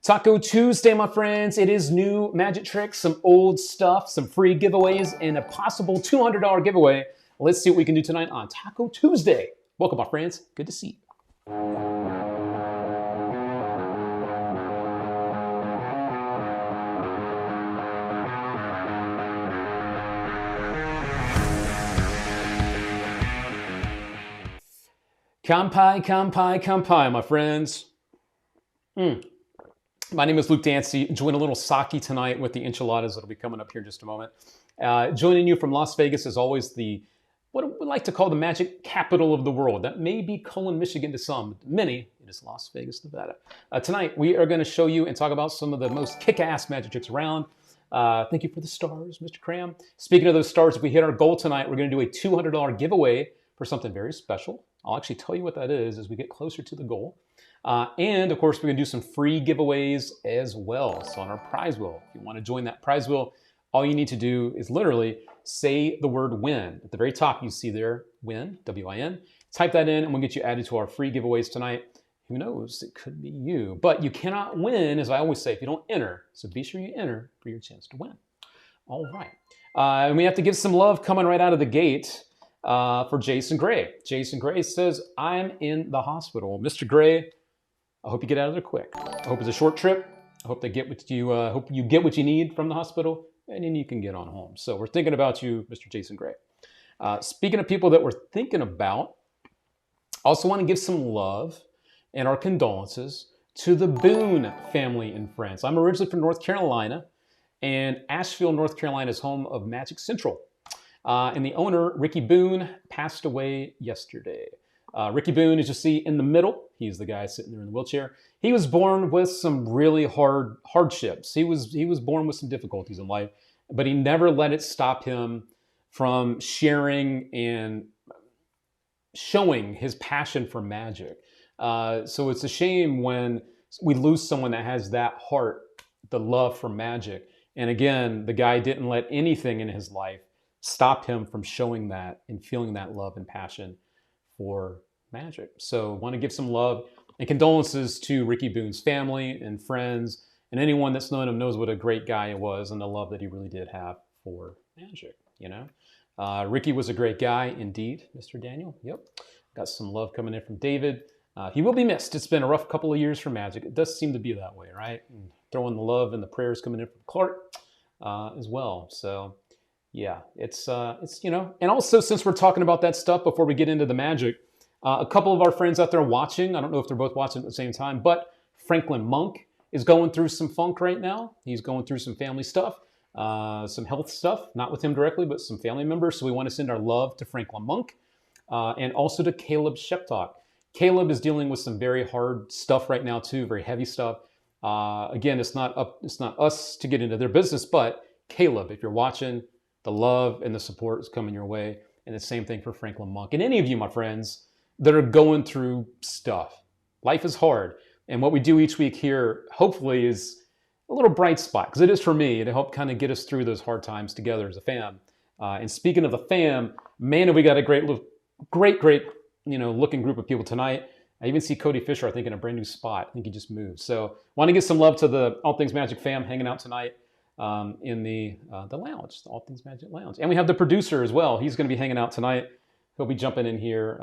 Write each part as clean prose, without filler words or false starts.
Taco Tuesday, my friends. It is new magic tricks, some old stuff, some free giveaways, and a possible $200 giveaway. Let's see what we can do tonight on Taco Tuesday. Welcome, my friends. Good to see you. Kampai, kampai, kampai, my friends. My name is Luke Dancy, enjoying a little sake tonight with the enchiladas that'll be coming up here in just a moment. Joining you from Las Vegas is always what we like to call the magic capital of the world. That may be Cullen, Michigan to some, but to many, it is Las Vegas, Nevada. Tonight, we are going to show you and talk about some of the most kick-ass magic tricks around. Thank you for the stars, Mr. Cram. Speaking of those stars, if we hit our goal tonight, we're going to do a $200 giveaway for something very special. I'll actually tell you what that is as we get closer to the goal. And of course, we're going to do some free giveaways as well. So on our prize wheel, if you want to join that prize wheel, all you need to do is literally say the word win. At the very top, you see there, win, W-I-N. Type that in and we'll get you added to our free giveaways tonight. Who knows, it could be you. But you cannot win, as I always say, if you don't enter. So be sure you enter for your chance to win. All right. And we have to give some love coming right out of the gate for Jason Gray. Jason Gray says, I'm in the hospital. Mr. Gray, I hope you get out of there quick. I hope it's a short trip. I hope hope you get what you need from the hospital, and then you can get on home. So we're thinking about you, Mr. Jason Gray. Speaking of people that we're thinking about, I also want to give some love and our condolences to the Boone family and friends. I'm originally from North Carolina, and Asheville, North Carolina is home of Magic Central. And the owner, Ricky Boone, passed away yesterday. Ricky Boone, as you see in the middle, he's the guy sitting there in the wheelchair. He was born with some really hardships. He was born with some difficulties in life, but he never let it stop him from sharing and showing his passion for magic. So it's a shame when we lose someone that has that heart, the love for magic. And again, the guy didn't let anything in his life stop him from showing that and feeling that love and passion for magic. So want to give some love and condolences to Ricky Boone's family and friends, and anyone that's known him knows what a great guy he was and the love that he really did have for magic, you know. Ricky was a great guy indeed, Mr. Daniel. Yep. Got some love coming in from David. He will be missed. It's been a rough couple of years for magic. It does seem to be that way, right? And throwing the love and the prayers coming in from Clark as well. So yeah, it's you know, and also since we're talking about that stuff before we get into the magic, a couple of our friends out there watching, I don't know if they're both watching at the same time, but Franklin Monk is going through some funk right now. He's going through some family stuff, some health stuff, not with him directly, but some family members. So we want to send our love to Franklin Monk and also to Caleb Sheptalk. Caleb is dealing with some very hard stuff right now too, very heavy stuff. Again, it's not us to get into their business, but Caleb, if you're watching, the love and the support is coming your way. And the same thing for Franklin Monk. And any of you, my friends, that are going through stuff. Life is hard. And what we do each week here, hopefully, is a little bright spot. Because it is for me to help kind of get us through those hard times together as a fam. And speaking of the fam, man, have we got a great, you know, looking group of people tonight. I even see Cody Fisher, I think, in a brand new spot. I think he just moved. So want to give some love to the All Things Magic fam hanging out tonight. In the lounge, the All Things Magic Lounge. And we have the producer as well. He's going to be hanging out tonight. He'll be jumping in here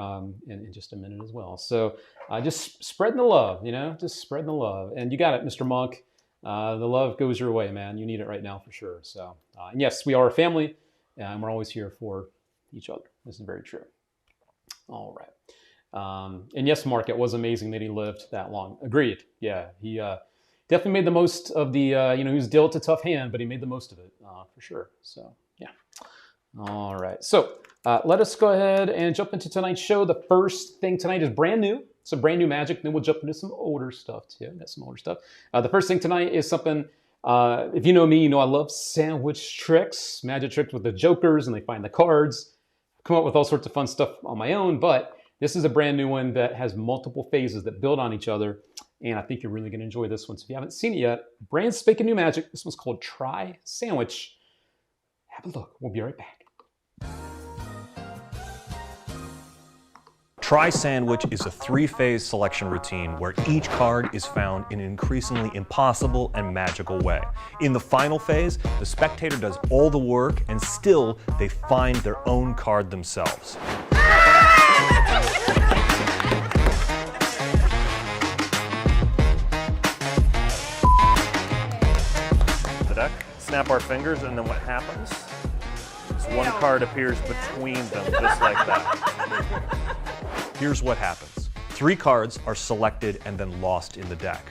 in just a minute as well. So just spreading the love, you know, just spreading the love. And you got it, Mr. Monk. The love goes your way, man. You need it right now for sure. So, and yes, we are a family, and we're always here for each other. This is very true. All right. And yes, Mark, it was amazing that he lived that long. Agreed. Yeah, he definitely made the most of the, you know, he was dealt a tough hand, but he made the most of it for sure. So, yeah. All right. So let us go ahead and jump into tonight's show. The first thing tonight is brand new. Some brand new magic. Then we'll jump into some older stuff too. Got some older stuff. The first thing tonight is something, if you know me, you know I love sandwich tricks, magic tricks with the jokers, and they find the cards. I've come up with all sorts of fun stuff on my own, but this is a brand new one that has multiple phases that build on each other. And I think you're really going to enjoy this one. So if you haven't seen it yet, brand spanking new magic. This one's called Try Sandwich. Have a look. We'll be right back. Try Sandwich is a 3-phase selection routine where each card is found in an increasingly impossible and magical way. In the final phase, the spectator does all the work and still they find their own card themselves. The deck, snap our fingers, and then what happens is one card appears between them, just like that. Here's what happens. 3 cards are selected and then lost in the deck.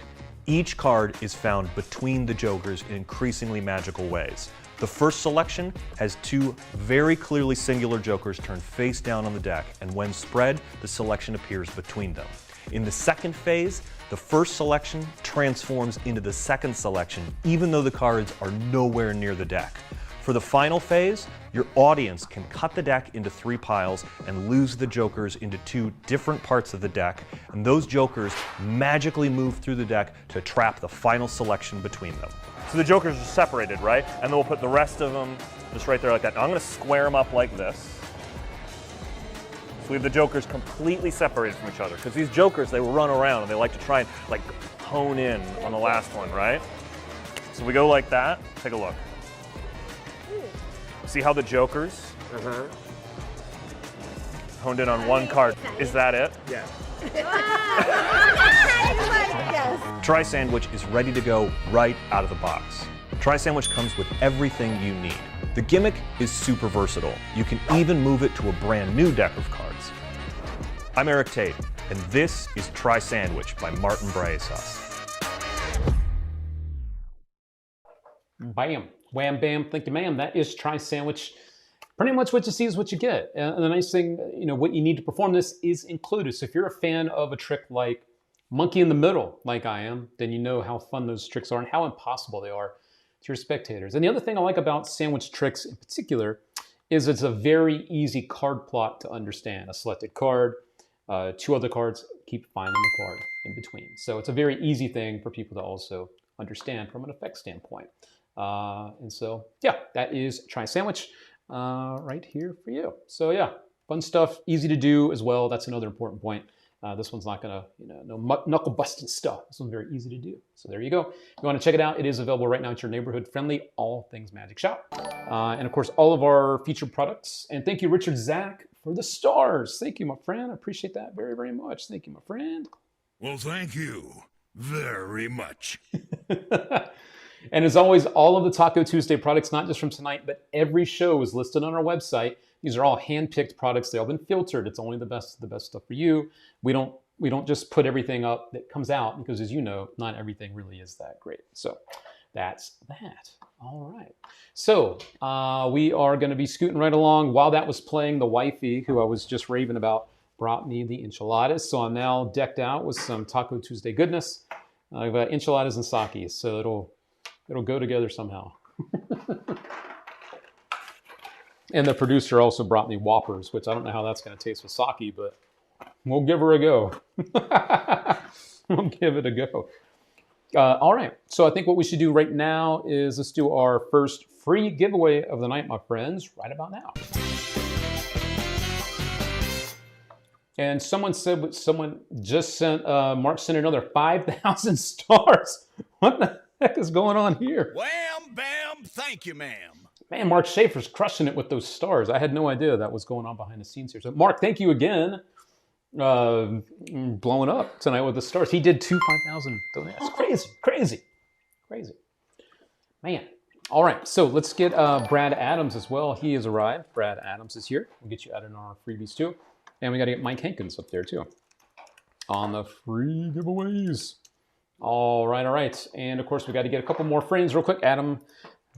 Each card is found between the jokers in increasingly magical ways. The first selection has 2 very clearly singular jokers turned face down on the deck, and when spread, the selection appears between them. In the second phase, the first selection transforms into the second selection, even though the cards are nowhere near the deck. For the final phase, your audience can cut the deck into 3 piles and lose the jokers into 2 different parts of the deck, and those jokers magically move through the deck to trap the final selection between them. So the jokers are separated, right? And then we'll put the rest of them just right there like that. Now I'm going to square them up like this. So we have the jokers completely separated from each other, because these jokers, they will run around and they like to try and like hone in on the last one, right? So we go like that. Take a look. See how the jokers honed in on one card. Is that it? Yeah. Try Sandwich is ready to go right out of the box. Try Sandwich comes with everything you need. The gimmick is super versatile. You can even move it to a brand new deck of cards. I'm Eric Tate, and this is Try Sandwich by Martin Braesas. Bam. Wham, bam, thank you, ma'am. That is Try Sandwich. Pretty much what you see is what you get. And the nice thing, what you need to perform this is included. So if you're a fan of a trick like Monkey in the Middle, like I am, then you know how fun those tricks are and how impossible they are to your spectators. And the other thing I like about sandwich tricks in particular is it's a very easy card plot to understand. A selected card, 2 other cards, keep finding the card in between. So it's a very easy thing for people to also understand from an effect standpoint. And so, yeah, that is Try Sandwich right here for you. So yeah, fun stuff, easy to do as well. That's another important point. This one's not gonna, no knuckle busting stuff. This one's very easy to do. So there you go. If you want to check it out, it is available right now at your neighborhood friendly All Things Magic shop. And of course, all of our featured products. And thank you, Richard Zach, for the stars. Thank you, my friend. I appreciate that very, very much. Thank you, my friend. Well, thank you very much. And as always, all of the Taco Tuesday products, not just from tonight, but every show is listed on our website. These are all hand-picked products. They've all been filtered. It's only the best stuff for you. We don't just put everything up that comes out because, as you know, not everything really is that great. So that's that. All right. So we are going to be scooting right along. While that was playing, the wifey, who I was just raving about, brought me the enchiladas. So I'm now decked out with some Taco Tuesday goodness. I've got enchiladas and sake, so it'll go together somehow. And the producer also brought me Whoppers, which I don't know how that's going to taste with sake, but we'll give her a go. We'll give it a go. All right, so I think what we should do right now is let's do our first free giveaway of the night, my friends, right about now. And someone just sent, Mark sent another 5,000 stars. What the heck is going on here? Wham, bam, thank you, ma'am. Man, Mark Schaefer's crushing it with those stars. I had no idea that was going on behind the scenes here. So, Mark, thank you again. Blowing up tonight with the stars. He did 5,000. That's crazy. Man. All right, so let's get Brad Adams as well. He has arrived. Brad Adams is here. We'll get you added on our freebies too. And we got to get Mike Hankins up there too on the free giveaways. All right. And of course, we got to get a couple more friends real quick. Adam,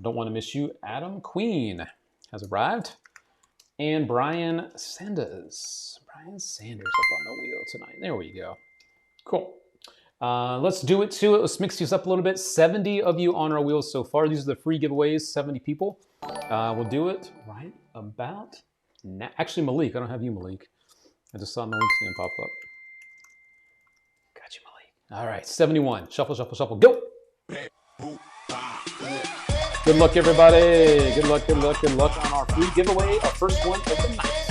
don't want to miss you. Adam Queen has arrived. And Brian Sanders. Brian Sanders up on the wheel tonight. There we go. Cool. Let's do it too. Let's mix these up a little bit. 70 of you on our wheels so far. These are the free giveaways, 70 people. We'll do it right about now. Actually, Malik, I don't have you, Malik. I just saw Malik's name pop up. Got you, Malik. All right, 71. Shuffle, go. Good luck, everybody. Good luck on our free giveaway, our first one of the night.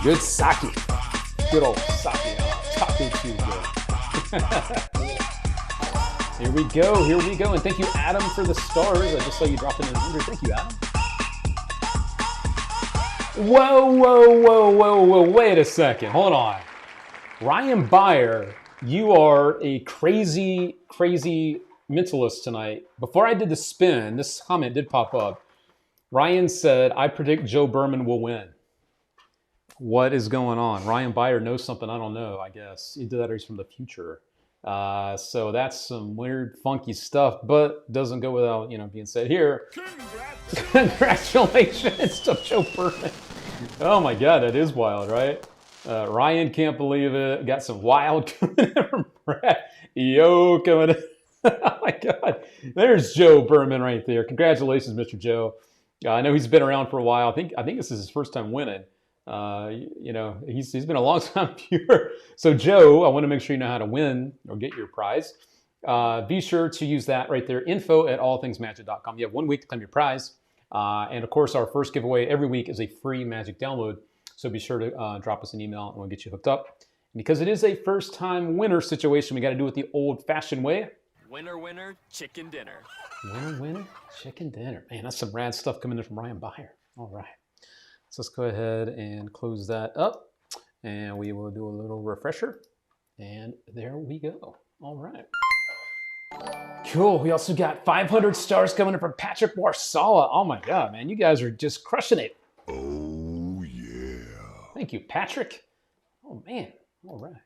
Good sake. Good old sake. Taco Tuesday. Here we go. Here we go. And thank you, Adam, for the stars. I just saw you dropping in 100. Thank you, Adam. Whoa. Wait a second. Hold on. Ryan Byer, you are a crazy mentalist tonight. Before I did the spin, this comment did pop up. Ryan said, I predict Joe Berman will win. What is going on? Ryan Byer knows something I don't know, I guess. Either that or he's from the future. So that's some weird, funky stuff, but doesn't go without, being said here. Congratulations to Joe Berman. Oh my God, that is wild, right? Ryan can't believe it. Got some wild coming in from Brad. Yo, coming in. Oh my God. There's Joe Berman right there. Congratulations, Mr. Joe. I know he's been around for a while. I think this is his first time winning. He's been a long time viewer. So Joe, I want to make sure you know how to win or get your prize. Be sure to use that right there, info@allthingsmagic.com. You have 1 week to claim your prize. And of course, our first giveaway every week is a free Magic download. So be sure to drop us an email and we'll get you hooked up. And because it is a first-time winner situation, we got to do it the old-fashioned way. Winner, chicken dinner. Winner, chicken dinner. Man, that's some rad stuff coming in from Ryan Byer. All right. So let's go ahead and close that up. And we will do a little refresher. And there we go. All right. Cool. We also got 500 stars coming in from Patrick Warsala. Oh my God, man. You guys are just crushing it. Oh, yeah. Thank you, Patrick. Oh, man. All right.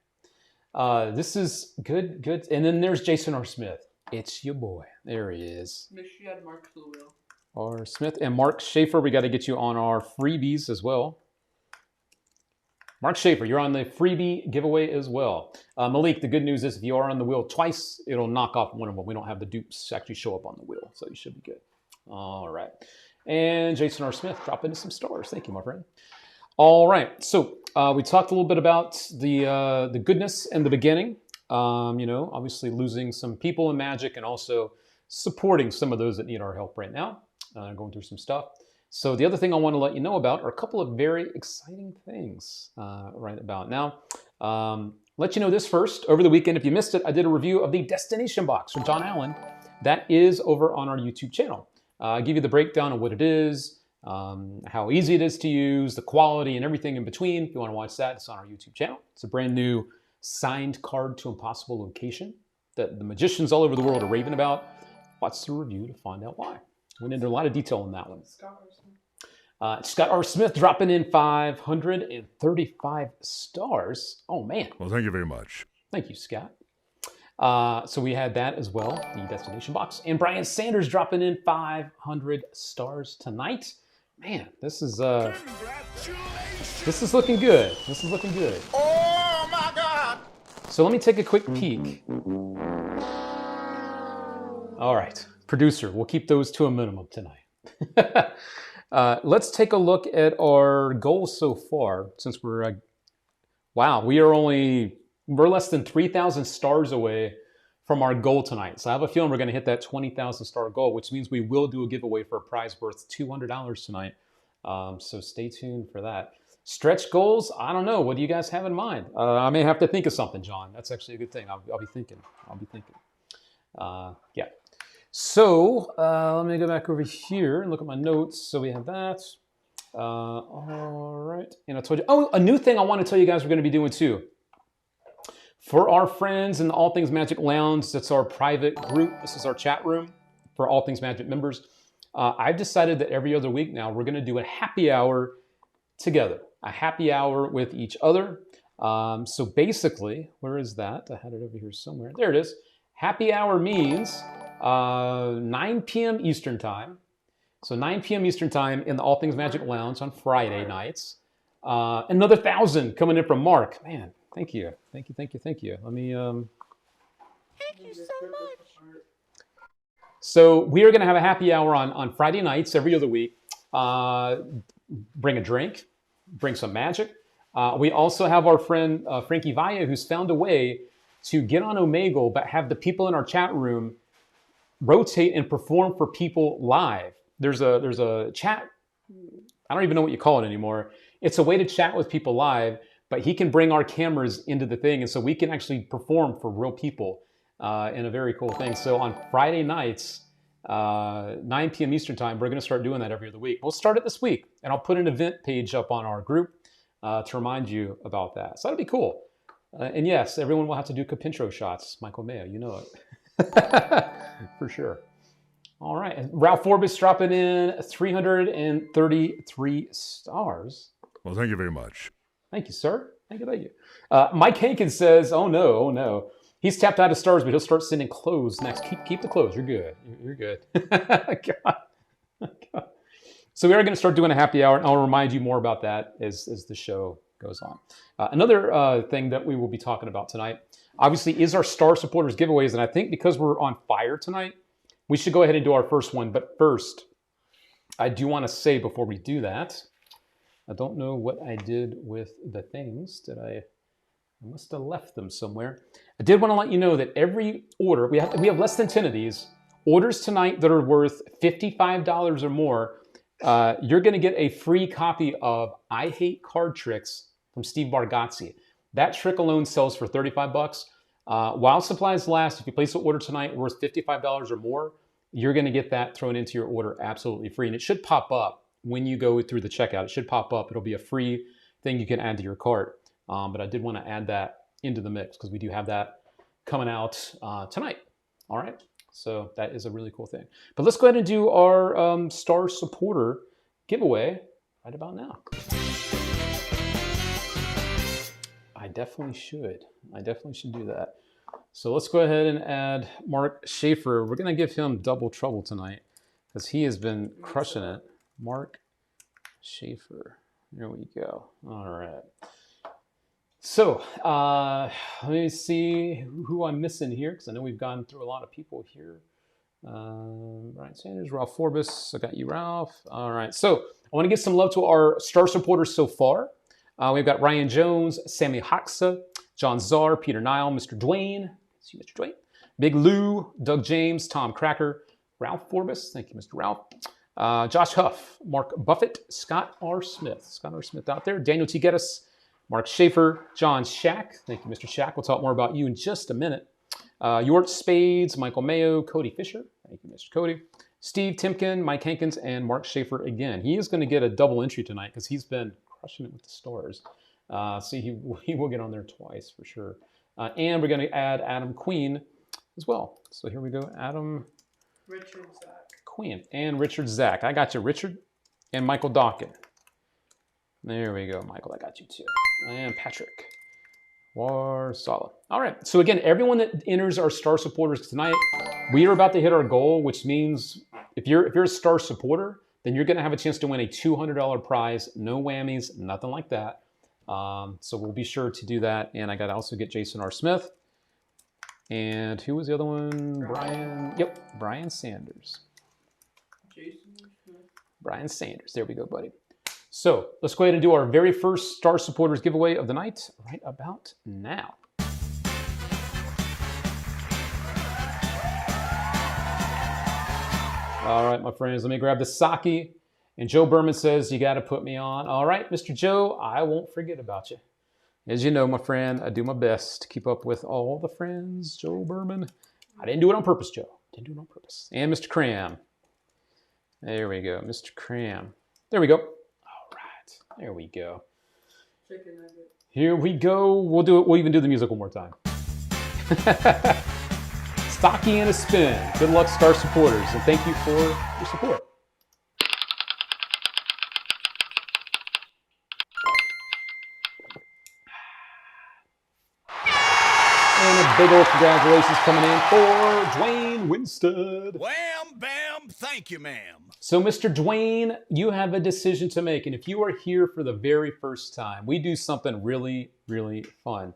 This is good. And then there's Jason R. Smith. It's your boy. There he is. Make sure you add Mark to the wheel. R. Smith and Mark Schaefer. We got to get you on our freebies as well. Mark Schaefer, you're on the freebie giveaway as well. Malik, the good news is if you are on the wheel twice, it'll knock off one of them. We don't have the dupes actually show up on the wheel, so you should be good. All right. And Jason R. Smith, drop into some stars. Thank you, my friend. All right. So we talked a little bit about the goodness in the beginning. Obviously losing some people in Magic and also supporting some of those that need our help right now. Going through some stuff. So the other thing I want to let you know about are a couple of very exciting things right about now. Let you know this first. Over the weekend, if you missed it, I did a review of the Destination Box from John Allen. That is over on our YouTube channel. I give you the breakdown of what it is, how easy it is to use, the quality, and everything in between. If you want to watch that, it's on our YouTube channel. It's a brand new signed card to impossible location that the magicians all over the world are raving about. Watch the review to find out why. Went into a lot of detail on that one. Scott R. Smith dropping in 535 stars. Oh, man. Well, thank you very much. Thank you, Scott. So we had that as well, the Destination Box. And Brian Sanders dropping in 500 stars tonight. Man, this is looking good. This is looking good. Oh, my God. So let me take a quick peek. All right. Producer, we'll keep those to a minimum tonight. Let's take a look at our goals so far, since we're we're less than 3,000 stars away from our goal tonight. So I have a feeling we're going to hit that 20,000 star goal, which means we will do a giveaway for a prize worth $200 tonight. So stay tuned for that. Stretch goals, I don't know. What do you guys have in mind? I may have to think of something, John. That's actually a good thing. I'll be thinking. Yeah. So let me go back over here and look at my notes. So we have that. All right. And I told you, a new thing I want to tell you guys we're going to be doing too. For our friends in the All Things Magic Lounge, that's our private group. This is our chat room for All Things Magic members. I've decided that every other week now, we're going to do a happy hour together. A happy hour with each other. So basically, where is that? I had it over here somewhere. There it is. Happy hour means 9 p.m. Eastern Time. So 9 p.m. Eastern Time in the All Things Magic Lounge on Friday nights. Another 1,000 coming in from Mark. Man, thank you. Thank you. Let me... Thank you so much. So we are going to have a happy hour on Friday nights every other week. Bring a drink. Bring some magic. We also have our friend Frankie Vaya, who's found a way to get on Omegle, but have the people in our chat room rotate and perform for people live. There's a chat, I don't even know what you call it anymore. It's a way to chat with people live, but he can bring our cameras into the thing, and so we can actually perform for real people in a very cool thing. So on Friday nights, 9 p.m. Eastern time, we're going to start doing that every other week. We'll start it this week, and I'll put an event page up on our group to remind you about that. So that'll be cool. And yes, everyone will have to do Capintro shots. Michael Mayo, you know it. For sure. All right. And Ralph Forbes dropping in 333 stars. Well, thank you very much. Thank you, sir. Thank you. Mike Hankins says, oh no. He's tapped out of stars, but he'll start sending clothes next. Keep the clothes. You're good. You're good. God. So we are going to start doing a happy hour, and I'll remind you more about that as the show goes on. Another thing that we will be talking about tonight, obviously, is our Star Supporters giveaways. And I think because we're on fire tonight, we should go ahead and do our first one. But first, I do want to say before we do that, I don't know what I did with the things. I must have left them somewhere. I did want to let you know that every order, we have less than 10 of these. Orders tonight that are worth $55 or more, you're going to get a free copy of I Hate Card Tricks from Steve Bargatze. That trick alone sells for $35. While supplies last, if you place an order tonight worth $55 or more, you're going to get that thrown into your order absolutely free. And it should pop up when you go through the checkout. It should pop up. It'll be a free thing you can add to your cart. But I did want to add that into the mix because we do have that coming out tonight. All right. So that is a really cool thing. But let's go ahead and do our Star Supporter giveaway right about now. I definitely should do that. So let's go ahead and add Mark Schaefer. We're going to give him double trouble tonight because he has been crushing it. Mark Schaefer. There we go. All right. So let me see who I'm missing here because I know we've gone through a lot of people here. Brian Sanders, Ralph Forbes. I got you, Ralph. All right. So I want to give some love to our Star Supporters so far. We've got Ryan Jones, Sammy Hoxa, John Czar, Peter Nile, Mr. Dwayne. See you, Mr. Dwayne. Big Lou, Doug James, Tom Cracker, Ralph Forbes. Thank you, Mr. Ralph. Josh Huff, Mark Buffett, Scott R. Smith out there. Daniel T. Geddes, Mark Schaefer, John Shack. Thank you, Mr. Shack. We'll talk more about you in just a minute. Yort Spades, Michael Mayo, Cody Fisher. Thank you, Mr. Cody. Steve Timken, Mike Hankins, and Mark Schaefer again. He is going to get a double entry tonight because he's been crushing it with the stars. So he will get on there twice for sure. And we're going to add Adam Queen as well. So here we go. Adam, Richard, Zach. Queen, and Richard Zach. I got you, Richard, and Michael Dawkin. There we go, Michael. I got you too. And Patrick Warsala. All right. So again, everyone that enters our Star Supporters tonight, we are about to hit our goal, which means if you're a Star Supporter, then you're going to have a chance to win a $200 prize. No whammies, nothing like that. So we'll be sure to do that. And I got to also get Jason R. Smith. And who was the other one? Brian. Yep, Brian Sanders. Jason Smith. Brian Sanders. There we go, buddy. So let's go ahead and do our very first Star Supporters giveaway of the night right about now. All right, my friends, let me grab the sake. And Joe Berman says, you got to put me on. All right, Mr. Joe, I won't forget about you. As you know, my friend, I do my best to keep up with all the friends. Joe Berman. I didn't do it on purpose, Joe. Didn't do it on purpose. And Mr. Cram. There we go, Mr. Cram. There we go. All right, there we go. Chicken nugget. Here we go. We'll do it. We'll even do the music one more time. Stocky and a spin. Good luck, Star Supporters, and thank you for your support. And a big old congratulations coming in for Dwayne Winstead. Wham, bam, thank you, ma'am. So, Mr. Dwayne, you have a decision to make. And if you are here for the very first time, we do something really, really fun.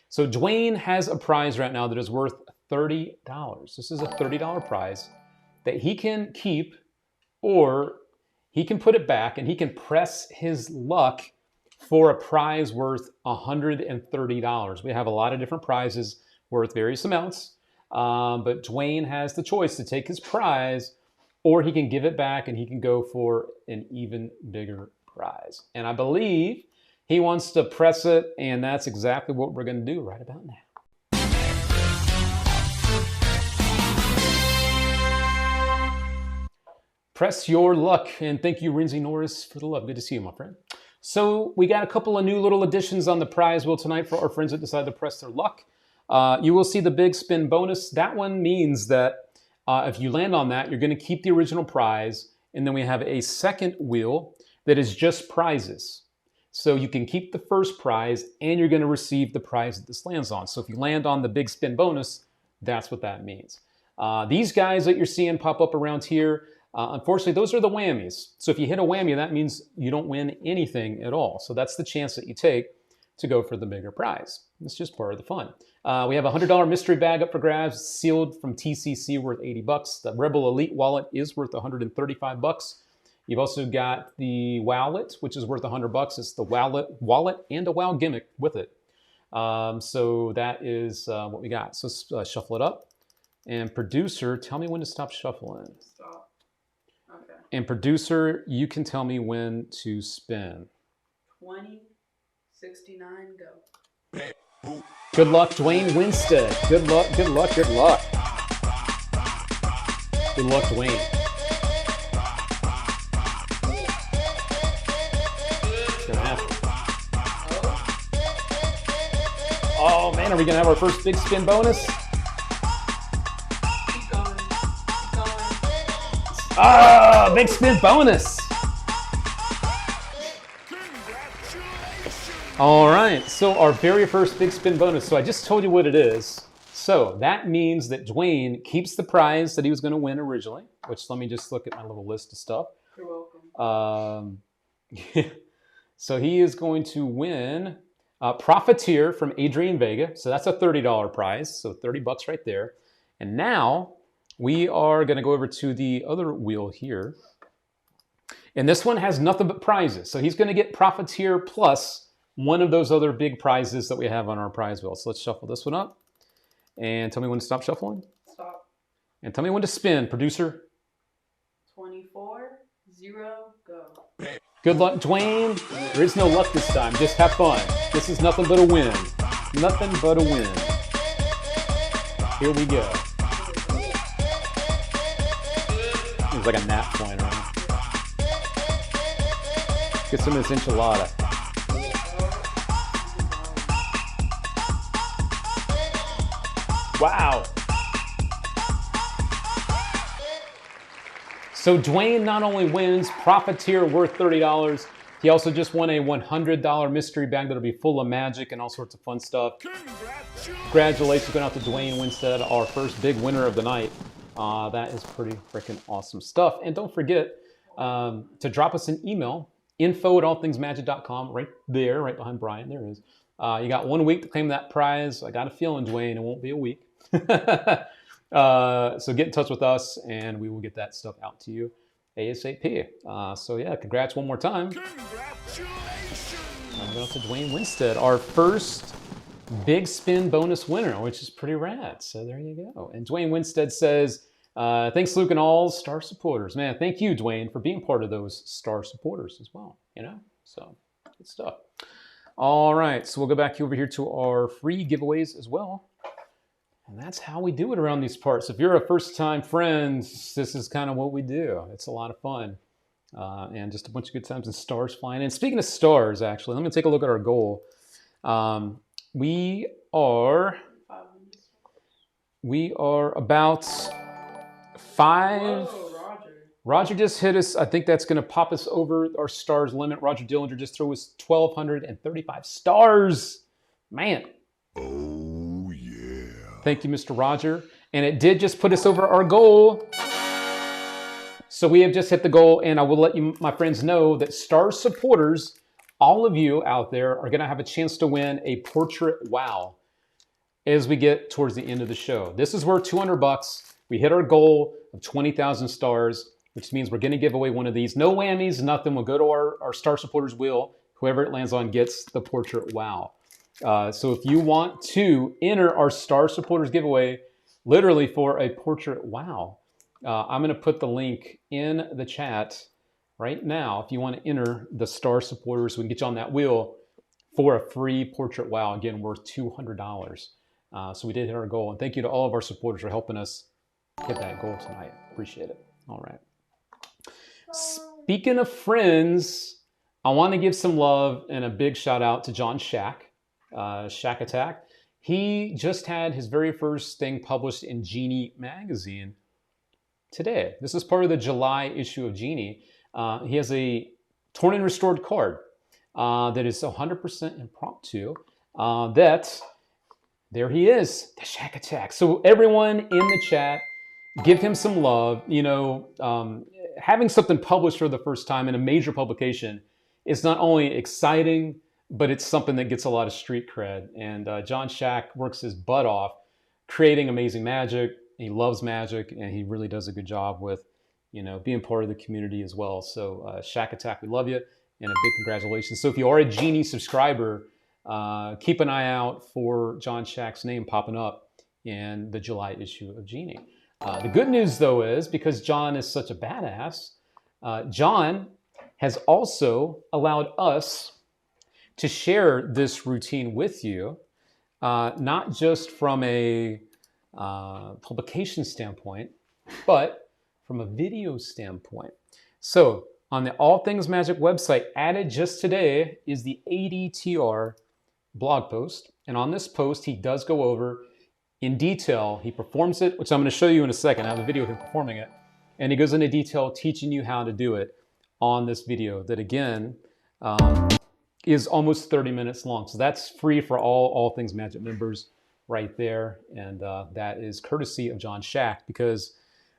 So, Dwayne has a prize right now that is worth $30. This is a $30 prize that he can keep, or he can put it back and he can press his luck for a prize worth $130. We have a lot of different prizes worth various amounts, but Dwayne has the choice to take his prize, or he can give it back and he can go for an even bigger prize. And I believe he wants to press it, and that's exactly what we're going to do right about now. Press your luck, and thank you, Renzi Norris, for the love. Good to see you, my friend. So we got a couple of new little additions on the prize wheel tonight for our friends that decided to press their luck. You will see the big spin bonus. That one means that if you land on that, you're going to keep the original prize, and then we have a second wheel that is just prizes. So you can keep the first prize, and you're going to receive the prize that this lands on. So if you land on the big spin bonus, that's what that means. These guys that you're seeing pop up around here, unfortunately, those are the whammies. So if you hit a whammy, that means you don't win anything at all. So that's the chance that you take to go for the bigger prize. It's just part of the fun. We have a $100 mystery bag up for grabs, sealed from TCC, worth $80. The Rebel Elite wallet is worth $135. You've also got the Wowlet, which is worth $100. It's the wallet and a Wow gimmick with it. So that is what we got. So shuffle it up. And producer, tell me when to stop shuffling. Stop. Okay. And producer, you can tell me when to spin. 20, 69, go. Good luck, Dwayne Winstead. Good luck, good luck, good luck. Good luck, Dwayne. It's gonna happen. Oh man, are we gonna have our first big spin bonus? Keep going. Keep going. Ah, big spin bonus. All right, so our very first big spin bonus. So I just told you what it is. So that means that Dwayne keeps the prize that he was going to win originally, which let me just look at my little list of stuff. You're welcome. So he is going to win Profiteer from Adrian Vega. So that's a $30 prize, so $30 right there. And now we are going to go over to the other wheel here. And this one has nothing but prizes. So he's going to get Profiteer plus one of those other big prizes that we have on our prize wheel. So let's shuffle this one up. And tell me when to stop shuffling. Stop. And tell me when to spin, producer. 24, 0, go. Good luck, Dwayne. There is no luck this time. Just have fun. This is nothing but a win. Nothing but a win. Here we go. It was like a nap point, right? Get some of this enchilada. Wow. So Dwayne not only wins Profiteer worth $30, he also just won a $100 mystery bag that'll be full of magic and all sorts of fun stuff. Congratulations going out to Dwayne Winstead, our first big winner of the night. That is pretty freaking awesome stuff. And don't forget to drop us an email, info@allthingsmagic.com, right there, right behind Brian. There it is. You got 1 week to claim that prize. I got a feeling, Dwayne, it won't be a week. So get in touch with us, and we will get that stuff out to you ASAP. So yeah, congrats one more time. Congratulations! I'm going to Dwayne Winstead, our first big spin bonus winner, which is pretty rad. So there you go. And Dwayne Winstead says, thanks, Luke, and all star supporters. Man, thank you, Dwayne, for being part of those star supporters as well. You know, so good stuff. All right, so we'll go back over here to our free giveaways as well. And that's how we do it around these parts. If you're a first-time friend, this is kind of what we do. It's a lot of fun. And just a bunch of good times and stars flying in. Speaking of stars, actually, let me take a look at our goal. We are about 5. Whoa, Roger. Roger just hit us. I think that's going to pop us over our stars limit. Roger Dillinger just threw us 1,235 stars. Man. Oh, yeah. Thank you, Mr. Roger. And it did just put us over our goal. So we have just hit the goal, and I will let you, my friends, know that star supporters, all of you out there, are going to have a chance to win a portrait wow as we get towards the end of the show. This is worth $200. We hit our goal of 20,000 stars, which means we're going to give away one of these. No whammies, nothing. We'll go to our star supporters wheel. Whoever it lands on gets the portrait wow. So if you want to enter our star supporters giveaway, literally for a portrait wow, I'm going to put the link in the chat right now, if you want to enter the star supporters, we can get you on that wheel for a free portrait wow, again, worth $200. So we did hit our goal. And thank you to all of our supporters for helping us hit that goal tonight. Appreciate it. All right. Speaking of friends, I want to give some love and a big shout out to John Shack, Shack Attack. He just had his very first thing published in Genie magazine today. This is part of the July issue of Genie. He has a torn and restored card that is 100% impromptu. There he is, the Shack Attack. So everyone in the chat, give him some love. You know, having something published for the first time in a major publication is not only exciting, but it's something that gets a lot of street cred. And John Shack works his butt off creating amazing magic. He loves magic, and he really does a good job with, you know, being part of the community as well. So Shack Attack, we love you, and a big congratulations. So if you are a Genie subscriber, keep an eye out for John Shack's name popping up in the July issue of Genie. The good news, though, is because John is such a badass, John has also allowed us to share this routine with you, not just from a publication standpoint, but from a video standpoint. So on the All Things Magic website, added just today is the ADTR blog post. And on this post, he does go over in detail. He performs it, which I'm going to show you in a second. I have a video of him performing it. And he goes into detail teaching you how to do it on this video that, again, is almost 30 minutes long. So that's free for all Things Magic members right there. And that is courtesy of John Shack, because,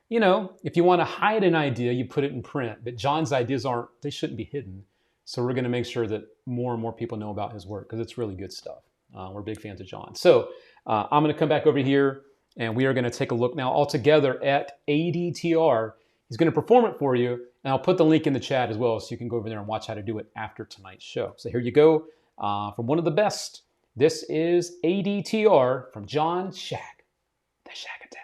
you know, if you want to hide an idea, you put it in print. But John's ideas they shouldn't be hidden. So we're going to make sure that more and more people know about his work, because it's really good stuff. We're big fans of John. So I'm going to come back over here, and we are going to take a look now all together at ADTR. He's going to perform it for you, and I'll put the link in the chat as well, so you can go over there and watch how to do it after tonight's show. So here you go. From one of the best, this is ADTR from John Shack, the Shack Attack.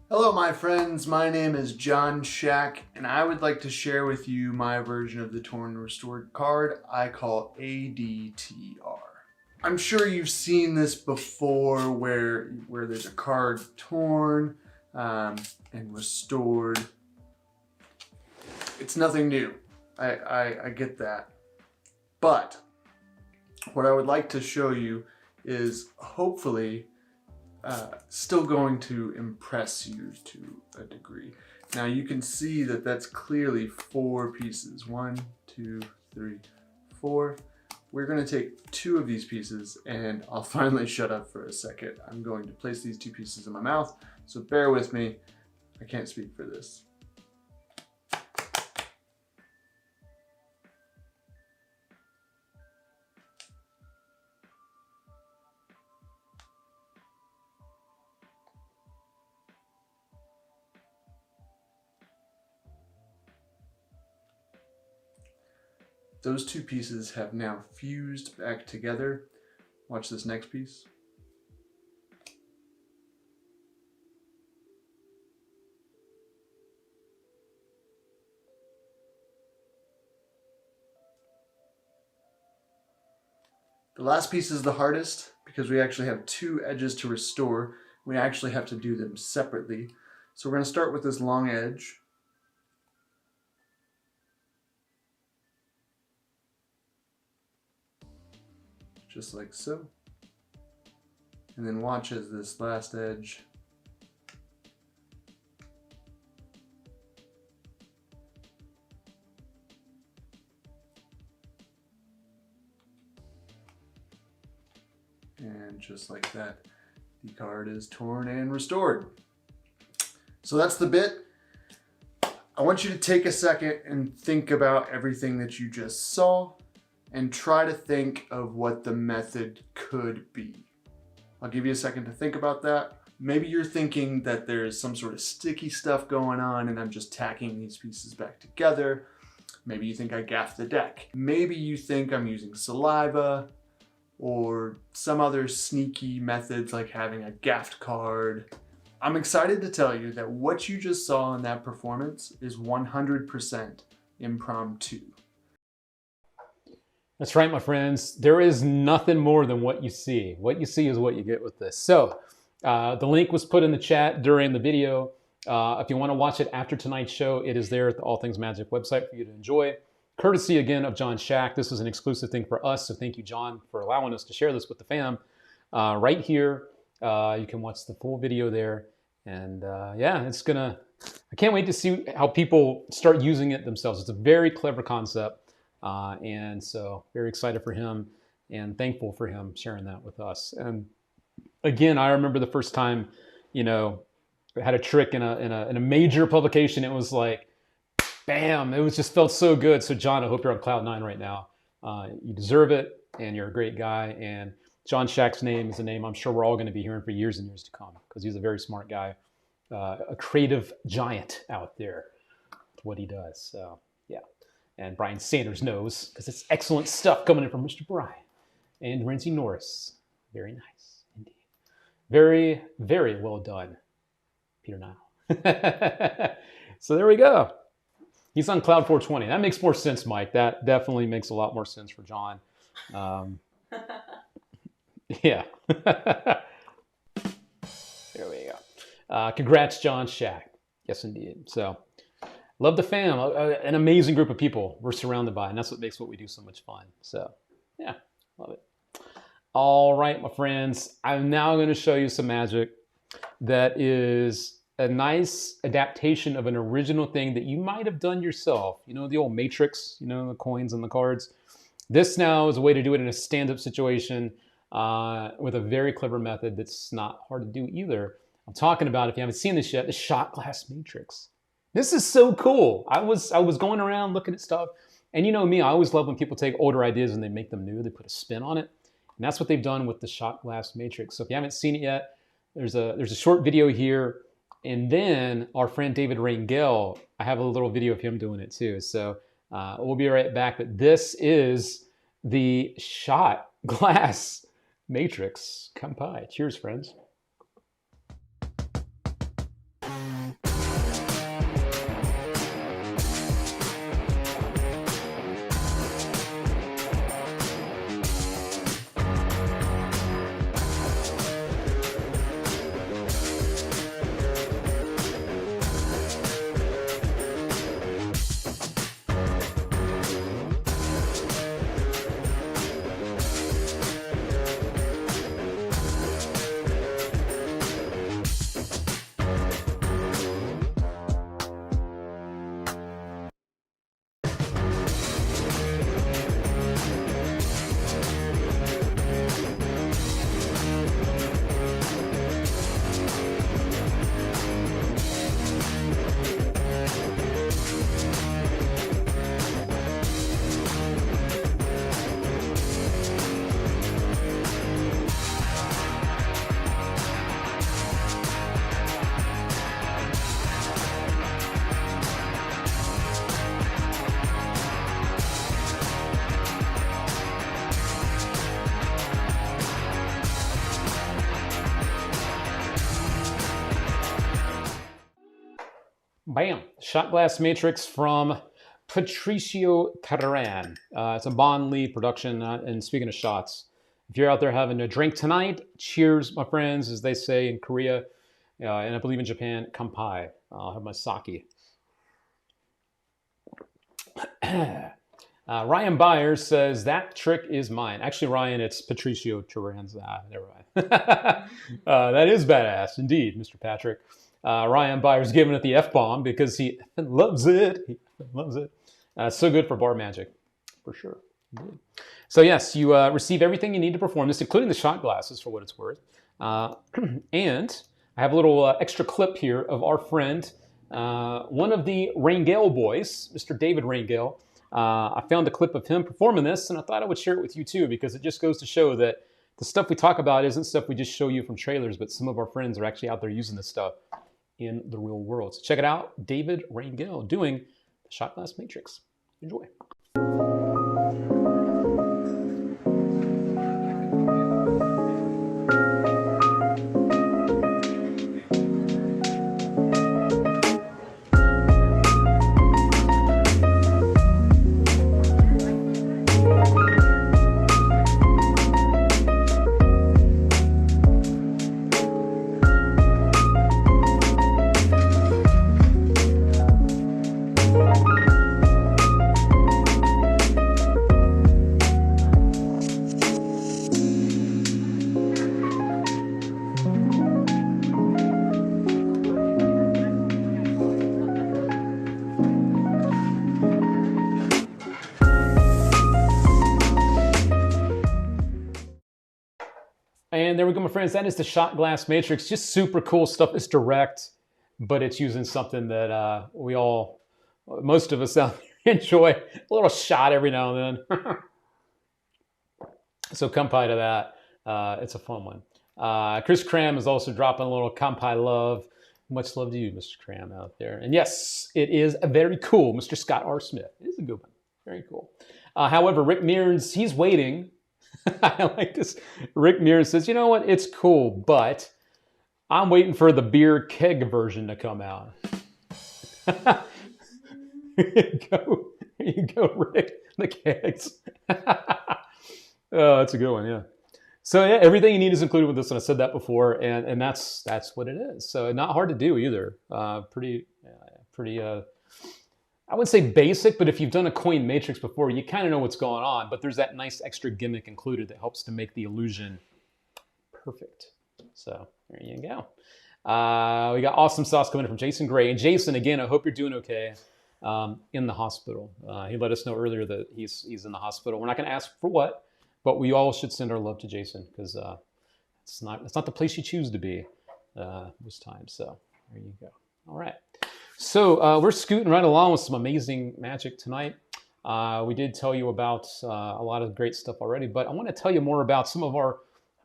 Hello my friends, my name is John Shack, and I would like to share with you my version of the Torn and Restored card I call ADTR. I'm sure you've seen this before where there's a card torn and restored. It's nothing new, I get that. But what I would like to show you is hopefully still going to impress you to a degree. Now you can see that that's clearly 4 pieces. 1, 2, 3, 4. We're going to take 2 of these pieces, and I'll finally shut up for a second. I'm going to place these 2 pieces in my mouth, so bear with me. I can't speak for this. Those 2 pieces have now fused back together. Watch this next piece. The last piece is the hardest because we actually have 2 edges to restore. We actually have to do them separately. So we're going to start with this long edge. Just like so. And then watch as this last edge and just like that, the card is torn and restored. So that's the bit. I want you to take a second and think about everything that you just saw, and try to think of what the method could be. I'll give you a second to think about that. Maybe you're thinking that there's some sort of sticky stuff going on and I'm just tacking these pieces back together. Maybe you think I gaffed the deck. Maybe you think I'm using saliva or some other sneaky methods like having a gaffed card. I'm excited to tell you that what you just saw in that performance is 100% impromptu. That's right, my friends. There is nothing more than what you see. What you see is what you get with this. So the link was put in the chat during the video. If you want to watch it after tonight's show, it is there at the All Things Magic website for you to enjoy. Courtesy again of John Shack. This is an exclusive thing for us, so thank you, John, for allowing us to share this with the fam. Right here, you can watch the full video there. And yeah, I can't wait to see how people start using it themselves. It's a very clever concept. And so very excited for him and thankful for him sharing that with us. And again, I remember the first time, you know, I had a trick in a major publication. It was like, bam, it was just felt so good. So John, I hope you're on cloud nine right now. You deserve it, and you're a great guy. And John Shack's name is a name I'm sure we're all going to be hearing for years and years to come, because he's a very smart guy, a creative giant out there with what he does. So yeah, and Brian Sanders knows, because it's excellent stuff coming in from Mr. Brian and Renzi Norris. Very nice indeed. Very, very well done, Peter Nile. So there we go. He's on Cloud 420. That makes more sense, Mike. That definitely makes a lot more sense for John. Yeah. There we go. Congrats, John Shack. Yes, indeed. So, love the fam. An amazing group of people we're surrounded by, and that's what makes what we do so much fun. So, yeah, love it. All right, my friends. I'm now going to show you some magic that is a nice adaptation of an original thing that you might have done yourself. You know, the old Matrix, you know, the coins and the cards. This now is a way to do it in a stand-up situation with a very clever method that's not hard to do either. I'm talking about, if you haven't seen this yet, the shot glass matrix. This is so cool. I was going around looking at stuff, and you know me, I always love when people take older ideas and they make them new. They put a spin on it, and that's what they've done with the shot glass matrix. So if you haven't seen it yet, there's a short video here, and then our friend David Rangel, I have a little video of him doing it too. So we'll be right back. But this is the shot glass matrix. Come by. Cheers, friends. Bam! Shot glass matrix from Patricio Carran. It's a Bond lead production. And speaking of shots, if you're out there having a drink tonight, cheers, my friends, as they say in Korea, and I believe in Japan, kanpai. I'll have my sake. Ryan Byers says, that trick is mine. Actually, Ryan, it's Patricio Carran's. Never mind. That is badass, indeed, Mr. Patrick. Ryan Byers giving it the F-bomb because he loves it. He loves it. So good for bar magic, for sure. Indeed. So yes, you receive everything you need to perform this, including the shot glasses for what it's worth. And I have a little extra clip here of our friend, one of the Rangel boys, Mr. David Rangel. I found a clip of him performing this, and I thought I would share it with you too, because it just goes to show that the stuff we talk about isn't stuff we just show you from trailers, but some of our friends are actually out there using this stuff in the real world. So check it out, David Rangel doing the shot glass matrix. Enjoy. And there we go, my friends. That is the shot glass matrix. Just super cool stuff. It's direct, but it's using something that most of us out there enjoy. A little shot every now and then. So kampai to that. It's a fun one. Chris Cram is also dropping a little kampai love. Much love to you, Mr. Cram, out there. And yes, it is very cool. Mr. Scott R. Smith. It is a good one. Very cool. However, Rick Mearns, he's waiting. I like this. Rick Mears says, you know what? It's cool, but I'm waiting for the beer keg version to come out. There you go, Rick. The kegs. Oh, that's a good one, yeah. So yeah, everything you need is included with this one. I said that before, and that's what it is. So not hard to do either. Pretty. I wouldn't say basic, but if you've done a coin matrix before, you kind of know what's going on. But there's that nice extra gimmick included that helps to make the illusion perfect. So there you go. We got awesome sauce coming in from Jason Gray. And Jason, again, I hope you're doing okay in the hospital. He let us know earlier that he's in the hospital. We're not going to ask for what, but we all should send our love to Jason because it's not the place you choose to be this time. So there you go. All right. So we're scooting right along with some amazing magic tonight. We did tell you about a lot of great stuff already, but I want to tell you more about some of our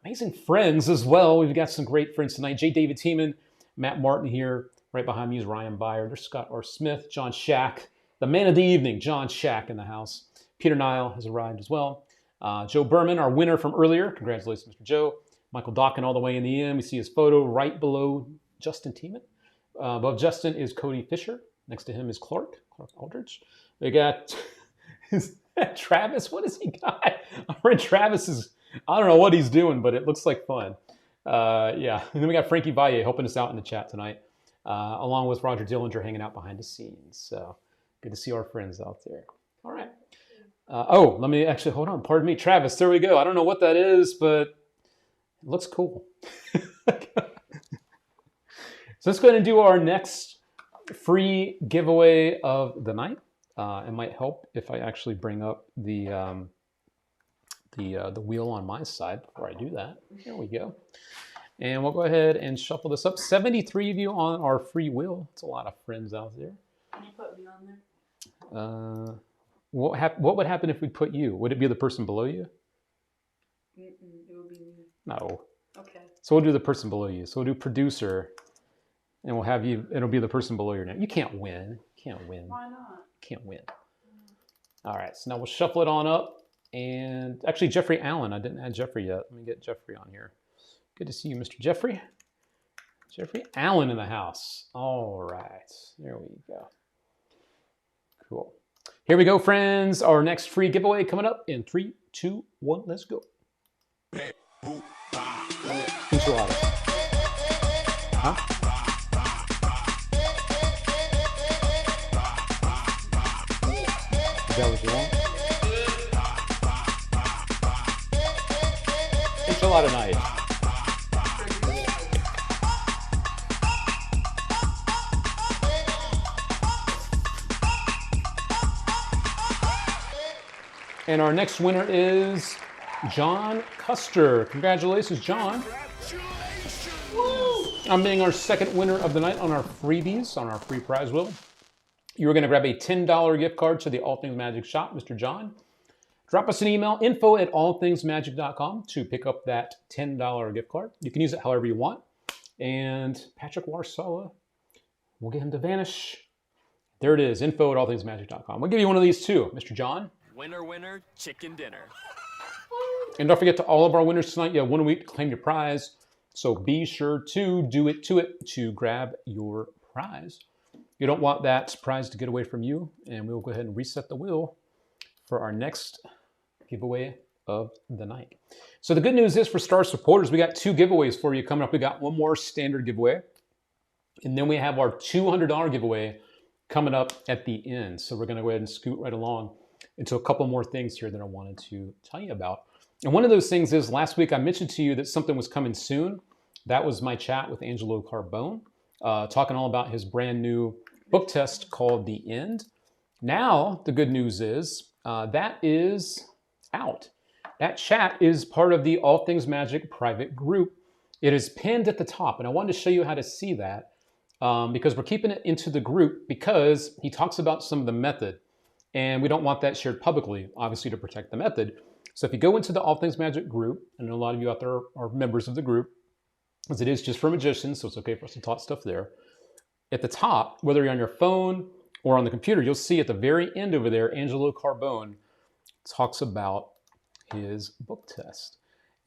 amazing friends as well. We've got some great friends tonight. J. David Tiemann, Matt Martin here. Right behind me is Ryan Byer. There's Scott R. Smith, John Shack, the man of the evening, John Shack in the house. Peter Nile has arrived as well. Joe Berman, our winner from earlier. Congratulations, Mr. Joe. Michael Dawkin all the way in the end. We see his photo right below Justin Tiemann. Above Justin is Cody Fisher. Next to him is Clark Aldridge. We got Travis. What has he got? Our friend Travis is, I don't know what he's doing, but it looks like fun. Yeah. And then we got Frankie Valle helping us out in the chat tonight, along with Roger Dillinger hanging out behind the scenes. So good to see our friends out there. All right. Let me actually, hold on. Pardon me. Travis, there we go. I don't know what that is, but it looks cool. So let's go ahead and do our next free giveaway of the night. It might help if I actually bring up the wheel on my side before I do that. There we go. And we'll go ahead and shuffle this up. 73 of you on our free wheel. It's a lot of friends out there. Can you put me on there? What would happen if we put you? Would it be the person below you? It would be me. No. Okay. So we'll do the person below you. So we'll do producer. And we'll have you, it'll be the person below your name. You can't win. Why not? Can't win. All right, so now we'll shuffle it on up. And actually, Jeffrey Allen, I didn't add Jeffrey yet. Let me get Jeffrey on here. Good to see you, Mr. Jeffrey. Jeffrey Allen in the house. All right, there we go. Cool. Here we go, friends. Our next free giveaway coming up in 3, 2, 1. Let's go. Enchiladas. Huh? Is that what you want? Enchilada night. And our next winner is John Custer. Congratulations, John. I'm being our second winner of the night on our freebies, on our free prize wheel. You were going to grab a $10 gift card to the All Things Magic shop, Mr. John. Drop us an email, info@allthingsmagic.com, to pick up that $10 gift card. You can use it however you want. And Patrick Warsaw, we'll get him to vanish. There it is, info@allthingsmagic.com. We'll give you one of these too, Mr. John. Winner, winner, chicken dinner. And don't forget to all of our winners tonight, you have 1 week to claim your prize. So be sure to do it to grab your prize. You don't want that prize to get away from you, and we'll go ahead and reset the wheel for our next giveaway of the night. So the good news is for Star supporters, we got 2 giveaways for you coming up. We got one more standard giveaway, and then we have our $200 giveaway coming up at the end. So we're going to go ahead and scoot right along into a couple more things here that I wanted to tell you about. And one of those things is last week I mentioned to you that something was coming soon. That was my chat with Angelo Carbone, talking all about his brand new book test called The End. Now, the good news is that is out. That chat is part of the All Things Magic private group. It is pinned at the top, and I wanted to show you how to see that because we're keeping it into the group because he talks about some of the method, and we don't want that shared publicly, obviously, to protect the method. So if you go into the All Things Magic group, and a lot of you out there are members of the group, as it is just for magicians, so it's okay for us to talk stuff there. At the top, whether you're on your phone or on the computer, you'll see at the very end over there, Angelo Carbone talks about his book test.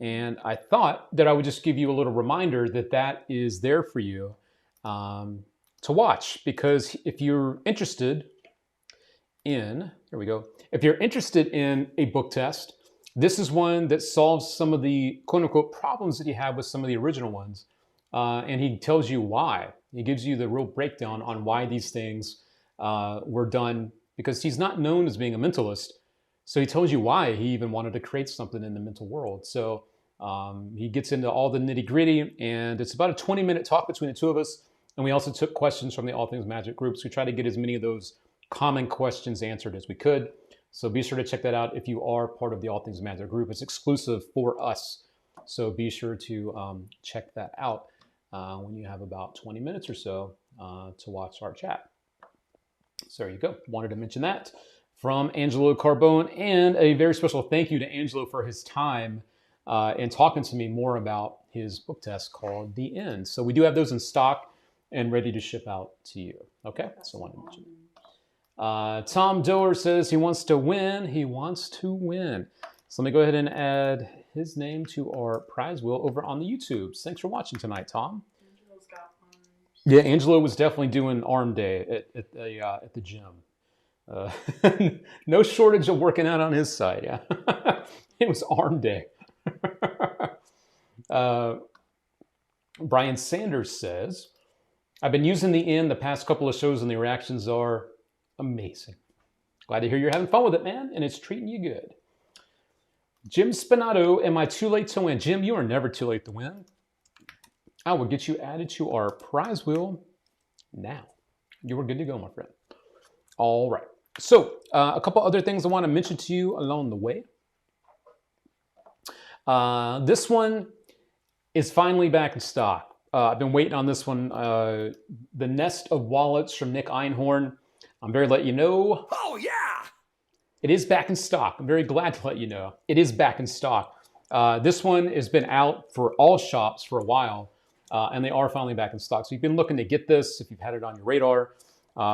And I thought that I would just give you a little reminder that that is there for you to watch. Because if you're interested in, here we go, if you're interested in a book test, this is one that solves some of the quote unquote problems that you have with some of the original ones. And he tells you why. He gives you the real breakdown on why these things were done, because he's not known as being a mentalist. So he tells you why he even wanted to create something in the mental world. So he gets into all the nitty gritty, and it's about a 20-minute talk between the two of us. And we also took questions from the All Things Magic groups. We tried to get as many of those common questions answered as we could. So be sure to check that out if you are part of the All Things Magic group. It's exclusive for us. So be sure to check that out when you have about 20 minutes or so to watch our chat. So there you go. Wanted to mention that from Angelo Carbone, and a very special thank you to Angelo for his time and talking to me more about his book test called The End. So we do have those in stock and ready to ship out to you. Okay, so I wanted to mention it. Tom Doer says he wants to win. He wants to win. So let me go ahead and add his name to our prize wheel over on the YouTube. Thanks for watching tonight, Tom. Angelo's got arms. Yeah, Angelo was definitely doing arm day at the gym. No shortage of working out on his side. Yeah, it was arm day. Brian Sanders says, I've been using The End the past couple of shows and the reactions are amazing. Glad to hear you're having fun with it, man, and it's treating you good. Jim Spinato, am I too late to win? Jim, you are never too late to win. I will get you added to our prize wheel now. You are good to go, my friend. All right. So a couple other things I want to mention to you along the way. This one is finally back in stock. I've been waiting on this one. The Nest of Wallets from Nick Einhorn. I'm very let you know. Oh, yeah! It is back in stock. I'm very glad to let you know. It is back in stock. This one has been out for all shops for a while, and they are finally back in stock. So you've been looking to get this if you've had it on your radar.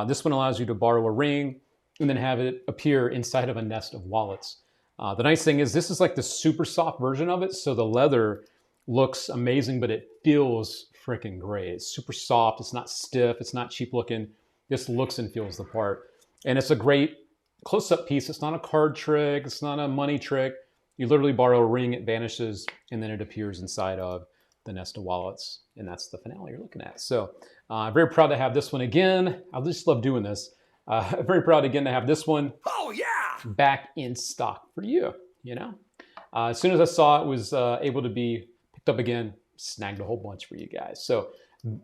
This one allows you to borrow a ring and then have it appear inside of a nest of wallets. The nice thing is this is like the super soft version of it. So the leather looks amazing, but it feels freaking great. It's super soft. It's not stiff. It's not cheap looking. This looks and feels the part. And it's a great close-up piece. It's not a card trick. It's not a money trick. You literally borrow a ring, it vanishes, and then it appears inside of the nest of wallets. And that's the finale you're looking at. So I'm very proud to have this one again. I just love doing this. Very proud again to have this one back in stock for you. You know, as soon as I saw it was able to be picked up again, snagged a whole bunch for you guys. So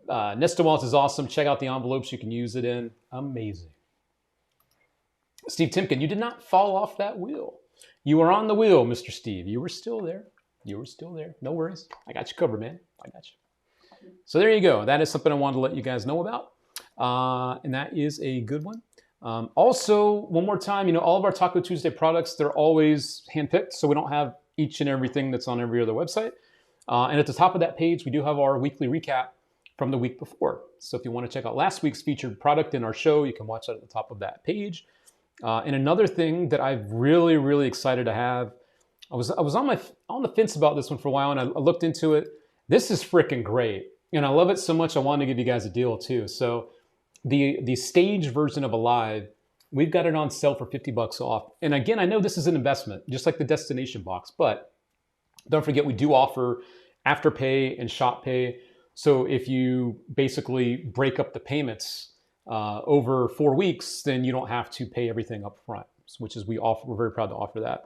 Nest of Wallets is awesome. Check out the envelopes you can use it in. Amazing. Steve Timken, you did not fall off that wheel. You were on the wheel, Mr. Steve. You were still there. You were still there. No worries. I got you covered, man. I got you. So there you go. That is something I wanted to let you guys know about. And that is a good one. Also, one more time, you know, all of our Taco Tuesday products, they're always handpicked. So we don't have each and everything that's on every other website. And at the top of that page, we do have our weekly recap from the week before. So if you want to check out last week's featured product in our show, you can watch that at the top of that page. And another thing that I'm really, really excited to have, I was on the fence about this one for a while, and I looked into it. This is freaking great, and I love it so much. I wanted to give you guys a deal too. So the stage version of Alive, we've got it on sale for $50 off. And again, I know this is an investment, just like the destination box, but don't forget we do offer Afterpay and Shop Pay. So if you basically break up the payments over 4 weeks, then you don't have to pay everything up front, which is we're very proud to offer that.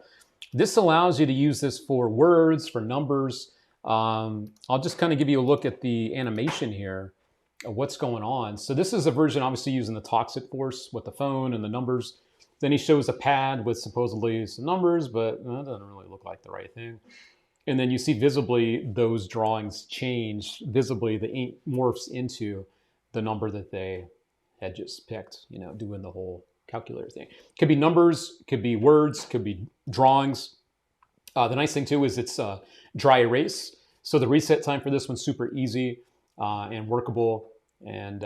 This allows you to use this for words, for numbers. I'll just kind of give you a look at the animation here of what's going on. So this is a version obviously using the toxic force with the phone and the numbers. Then he shows a pad with supposedly some numbers, but it doesn't really look like the right thing. And then you see visibly those drawings change. Visibly, the ink morphs into the number that they had just picked, doing the whole calculator thing. Could be numbers, could be words, could be drawings. The nice thing too is it's dry erase. So the reset time for this one's super easy and workable. And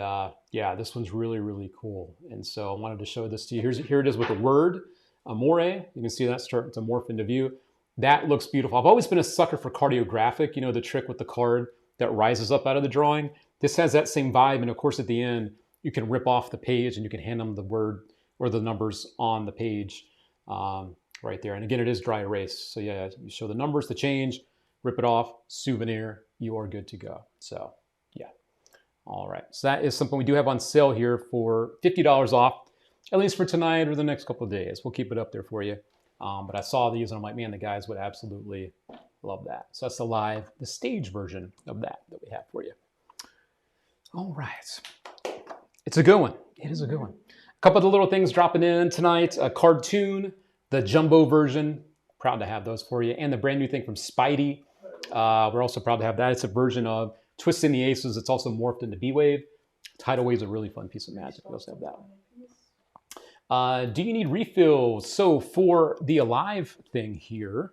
yeah, this one's really, really cool. And so I wanted to show this to you. Here it is with the word, amore. You can see that starting to morph into view. That looks beautiful. I've always been a sucker for cartographic, the trick with the card that rises up out of the drawing. This has that same vibe. And of course, at the end, you can rip off the page and you can hand them the word or the numbers on the page right there. And again, it is dry erase. So yeah, you show the numbers, the change, rip it off, souvenir, you are good to go. So yeah. All right. So that is something we do have on sale here for $50 off, at least for tonight or the next couple of days. We'll keep it up there for you. But I saw these and I'm like, man, the guys would absolutely love that. So that's the stage version of that we have for you. All right. It's a good one. It is a good one. A couple of the little things dropping in tonight. A cartoon, the jumbo version. Proud to have those for you. And the brand new thing from Spidey. We're also proud to have that. It's a version of Twisting the Aces. It's also morphed into B-Wave. Tidal Wave's a really fun piece of magic. We also have that one. Do you need refills? So for the Alive thing here,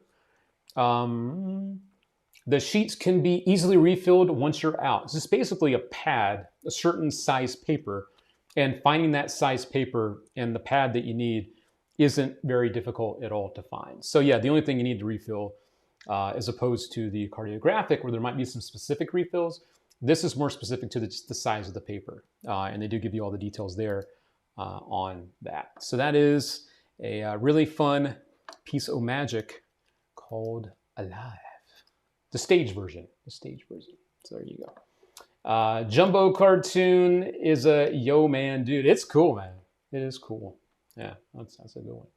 the sheets can be easily refilled once you're out. This is basically a pad, a certain size paper, and finding that size paper and the pad that you need isn't very difficult at all to find. So yeah, the only thing you need to refill, as opposed to the cartographic where there might be some specific refills, this is more specific to just the size of the paper. And they do give you all the details there on that. So that is a really fun piece of magic called Alive. The stage version. So there you go. Jumbo cartoon is a yo man, dude. It's cool, man. It is cool. Yeah, that's a good one.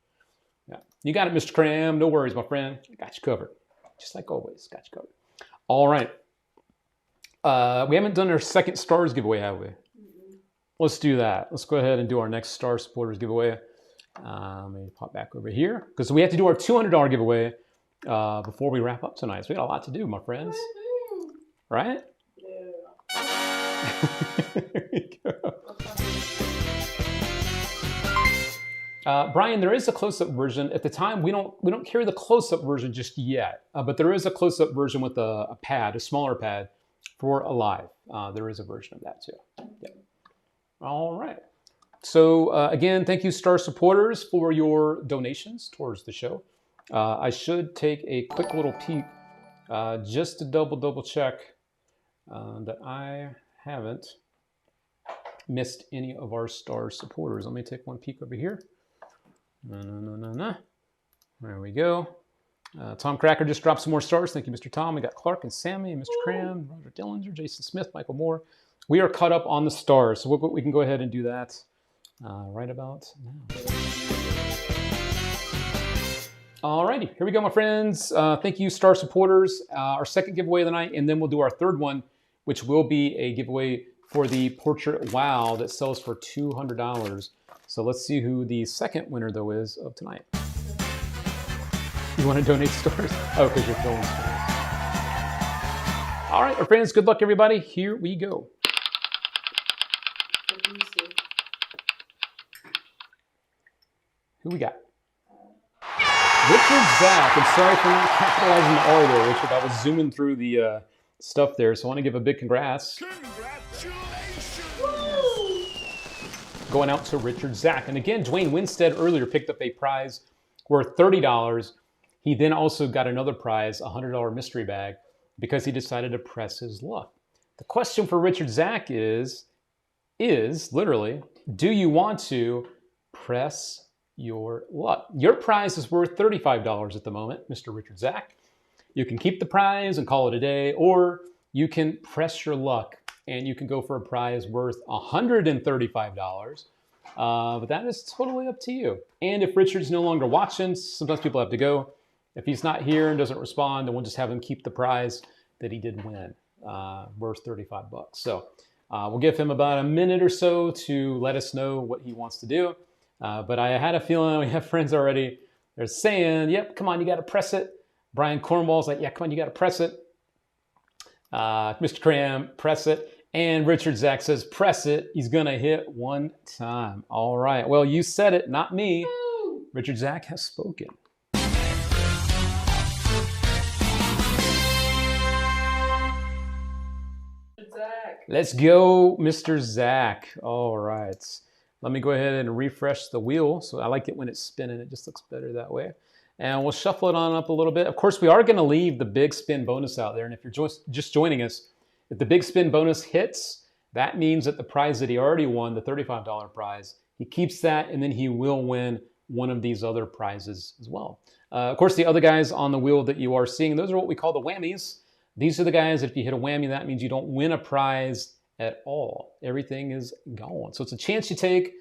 Yeah, you got it, Mr. Cram. No worries, my friend. I got you covered. Just like always, got you covered. All right. We haven't done our second stars giveaway, have we? Let's do that. Let's go ahead and do our next Star Supporters giveaway. Let me pop back over here because we have to do our $200 giveaway before we wrap up tonight. So we got a lot to do, my friends. Right? Yeah. There you go. Brian, there is a close-up version. At the time, we don't carry the close-up version just yet, but there is a close-up version with a pad, a smaller pad for Alive. There is a version of that too. Yep. All right. So again, thank you, Star Supporters, for your donations towards the show. I should take a quick little peek just to double check that I haven't missed any of our Star Supporters. Let me take one peek over here. No. There we go. Tom Cracker just dropped some more stars. Thank you, Mr. Tom. We got Clark and Sammy, Mr. Cram, Roger Dillinger, Jason Smith, Michael Moore. We are caught up on the stars, so we can go ahead and do that right about now. Alrighty, here we go, my friends. Thank you, Star Supporters. Our second giveaway of the night, and then we'll do our third one, which will be a giveaway for the Portrait Wow that sells for $200. So let's see who the second winner, though, is of tonight. You want to donate stars? Oh, because you're filling stars. All right, my friends, good luck, everybody. Here we go. Who we got? Richard Zach. I'm sorry for not capitalizing the R there, Richard. I was zooming through the stuff there, so I want to give a big congrats. Going out to Richard Zach. And again, Dwayne Winstead earlier picked up a prize worth $30. He then also got another prize, a $100 mystery bag, because he decided to press his luck. The question for Richard Zach is literally, do you want to press your luck? Your prize is worth $35 at the moment, Mr. Richard Zach. You can keep the prize and call it a day, or you can press your luck and you can go for a prize worth $135. But that is totally up to you. And if Richard's no longer watching, sometimes people have to go. If he's not here and doesn't respond, then we'll just have him keep the prize that he did win, worth 35 bucks. So we'll give him about a minute or so to let us know what he wants to do. But I had a feeling we have friends already. They're saying, yep, come on, you got to press it. Brian Cornwall's like, yeah, come on, you got to press it. Mr. Cram, press it. And Richard Zach says, press it. He's going to hit one time. All right. Well, you said it, not me. Richard Zach has spoken. Zach. Let's go, Mr. Zach. All right. Let me go ahead and refresh the wheel. So I like it when it's spinning. It just looks better that way. And we'll shuffle it on up a little bit. Of course, we are going to leave the big spin bonus out there. And if you're just joining us, if the big spin bonus hits, that means that the prize that he already won, the $35 prize, he keeps that, and then he will win one of these other prizes as well. Of course, the other guys on the wheel that you are seeing, those are what we call the whammies. These are the guys, if you hit a whammy, that means you don't win a prize at all. Everything is gone. So it's a chance you take,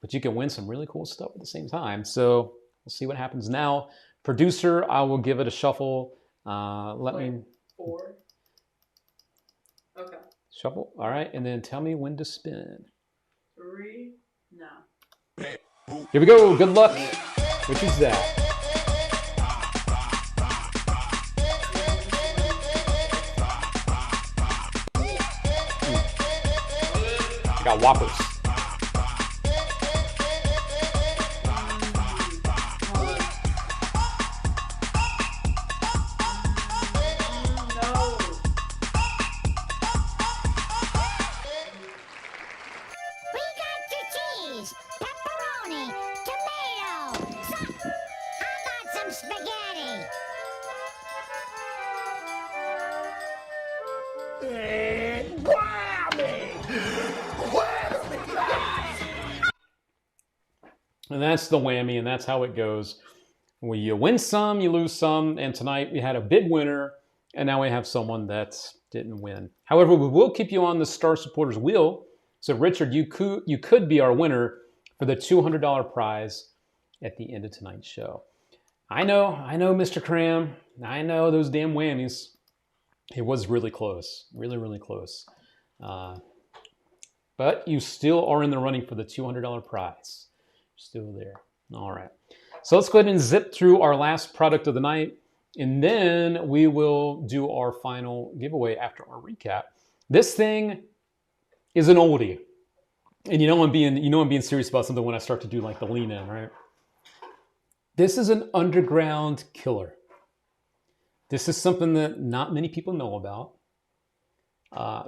but you can win some really cool stuff at the same time. So we'll see what happens now. Producer, I will give it a shuffle. Let me... 4. Okay. Shuffle. All right. And then tell me when to spin. 3. No. Here we go. Good luck. Which is that? I got whoppers. And that's the whammy, and that's how it goes. When you win some, you lose some, and tonight we had a big winner, and now we have someone that didn't win. However, we will keep you on the Star Supporters wheel. So, Richard, you could be our winner for the $200 prize at the end of tonight's show. I know, Mr. Cram. I know those damn whammies. It was really close, really, really close. But you still are in the running for the $200 prize. Still there. All right. So let's go ahead and zip through our last product of the night, and then we will do our final giveaway after our recap. This thing is an oldie, and I'm being serious about something when I start to do like the lean in, right? This is an underground killer. This is something that not many people know about.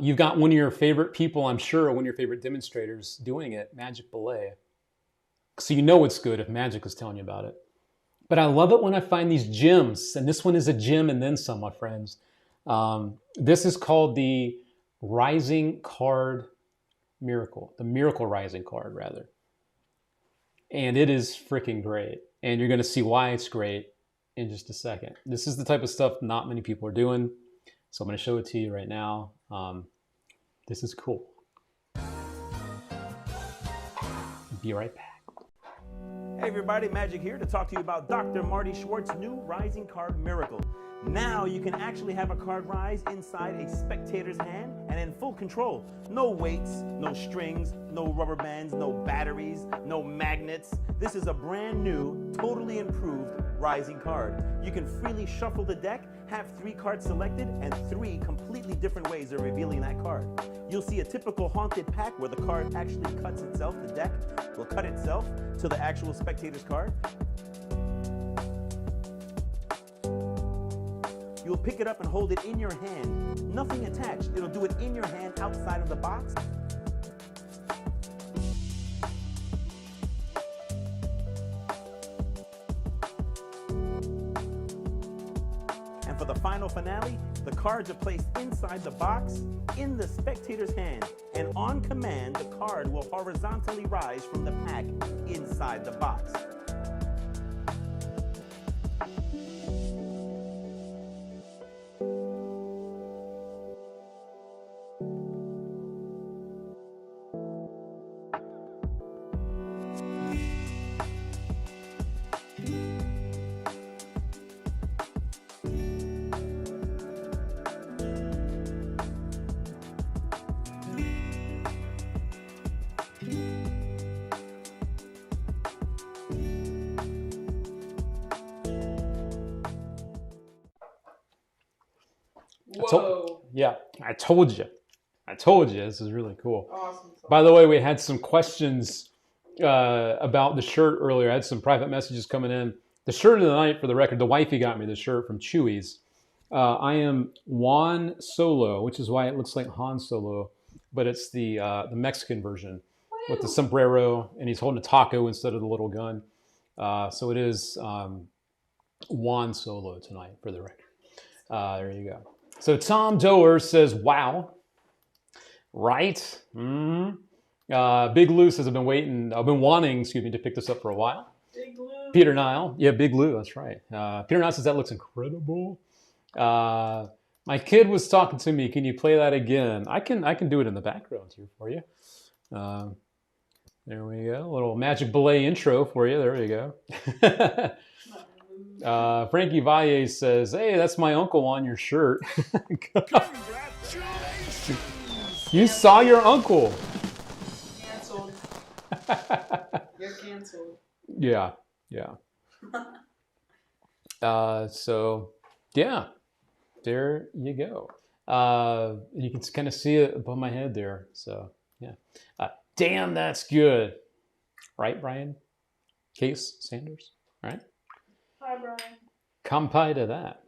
You've got one of your favorite people, I'm sure, one of your favorite demonstrators doing it, Magic Belay. So you know it's good if Magic is telling you about it. But I love it when I find these gems, and this one is a gem and then some, my friends. This is called the Rising Card Miracle, the Miracle Rising card, rather. And it is freaking great. And you're going to see why it's great in just a second. This is the type of stuff not many people are doing. So I'm going to show it to you right now. This is cool. Be right back. Hey everybody, Magic here to talk to you about Dr. Marty Schwartz's new Rising Card Miracle. Now you can actually have a card rise inside a spectator's hand and in full control. No weights, no strings, no rubber bands, no batteries, no magnets. This is a brand new, totally improved Rising card. You can freely shuffle the deck, have 3 cards selected, and 3 completely different ways of revealing that card. You'll see a typical haunted pack where the card actually cuts itself. The deck will cut itself to the actual spectator's card. You'll pick it up and hold it in your hand. Nothing attached. It'll do it in your hand outside of the box. And for the final finale, the cards are placed inside the box in the spectator's hand. And on command, the card will horizontally rise from the pack inside the box. Yeah, I told you. I told you. This is really cool. Awesome. By the way, we had some questions about the shirt earlier. I had some private messages coming in. The shirt of the night, for the record, the wifey got me the shirt from Chewy's. I am Juan Solo, which is why it looks like Han Solo, but it's the Mexican version with the sombrero, and he's holding a taco instead of the little gun. So it is Juan Solo tonight, for the record. There you go. So Tom Doer says, wow. Right? Big Lou says, I've been wanting, to pick this up for a while. Big Lou. Peter Nile. Yeah, Big Lou, that's right. Peter Nile says, that looks incredible. My kid was talking to me. Can you play that again? I can do it in the background here for you. There we go. A little Magic Ballet intro for you. There we go. Frankie Valle says, hey, that's my uncle on your shirt. You saw your uncle. Canceled. You're canceled. Yeah. So, yeah. There you go. You can kind of see it above my head there. So, yeah. Damn, that's good. Right, Brian? Case Sanders? Right? Hi, Brian. Kampai to that.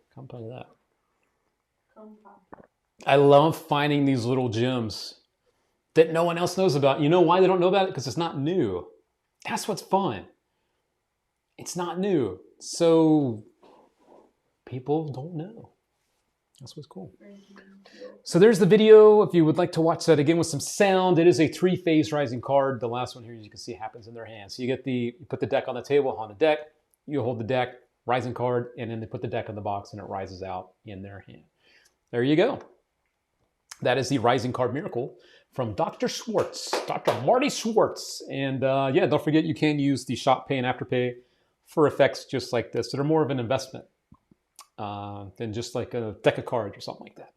I love finding these little gems that no one else knows about. You know why they don't know about it? Because it's not new. That's what's fun. It's not new. So people don't know. That's what's cool. So there's the video. If you would like to watch that again with some sound, it is a 3-phase rising card. The last one here, as you can see, happens in their hands. So you put the deck on the table, on the deck, you hold the deck, rising card, and then they put the deck in the box and it rises out in their hand. There you go. That is the Rising Card Miracle from Dr. Schwartz, Dr. Marty Schwartz. And yeah, don't forget you can use the Shop Pay and Afterpay for effects just like this that are more of an investment than just like a deck of cards or something like that.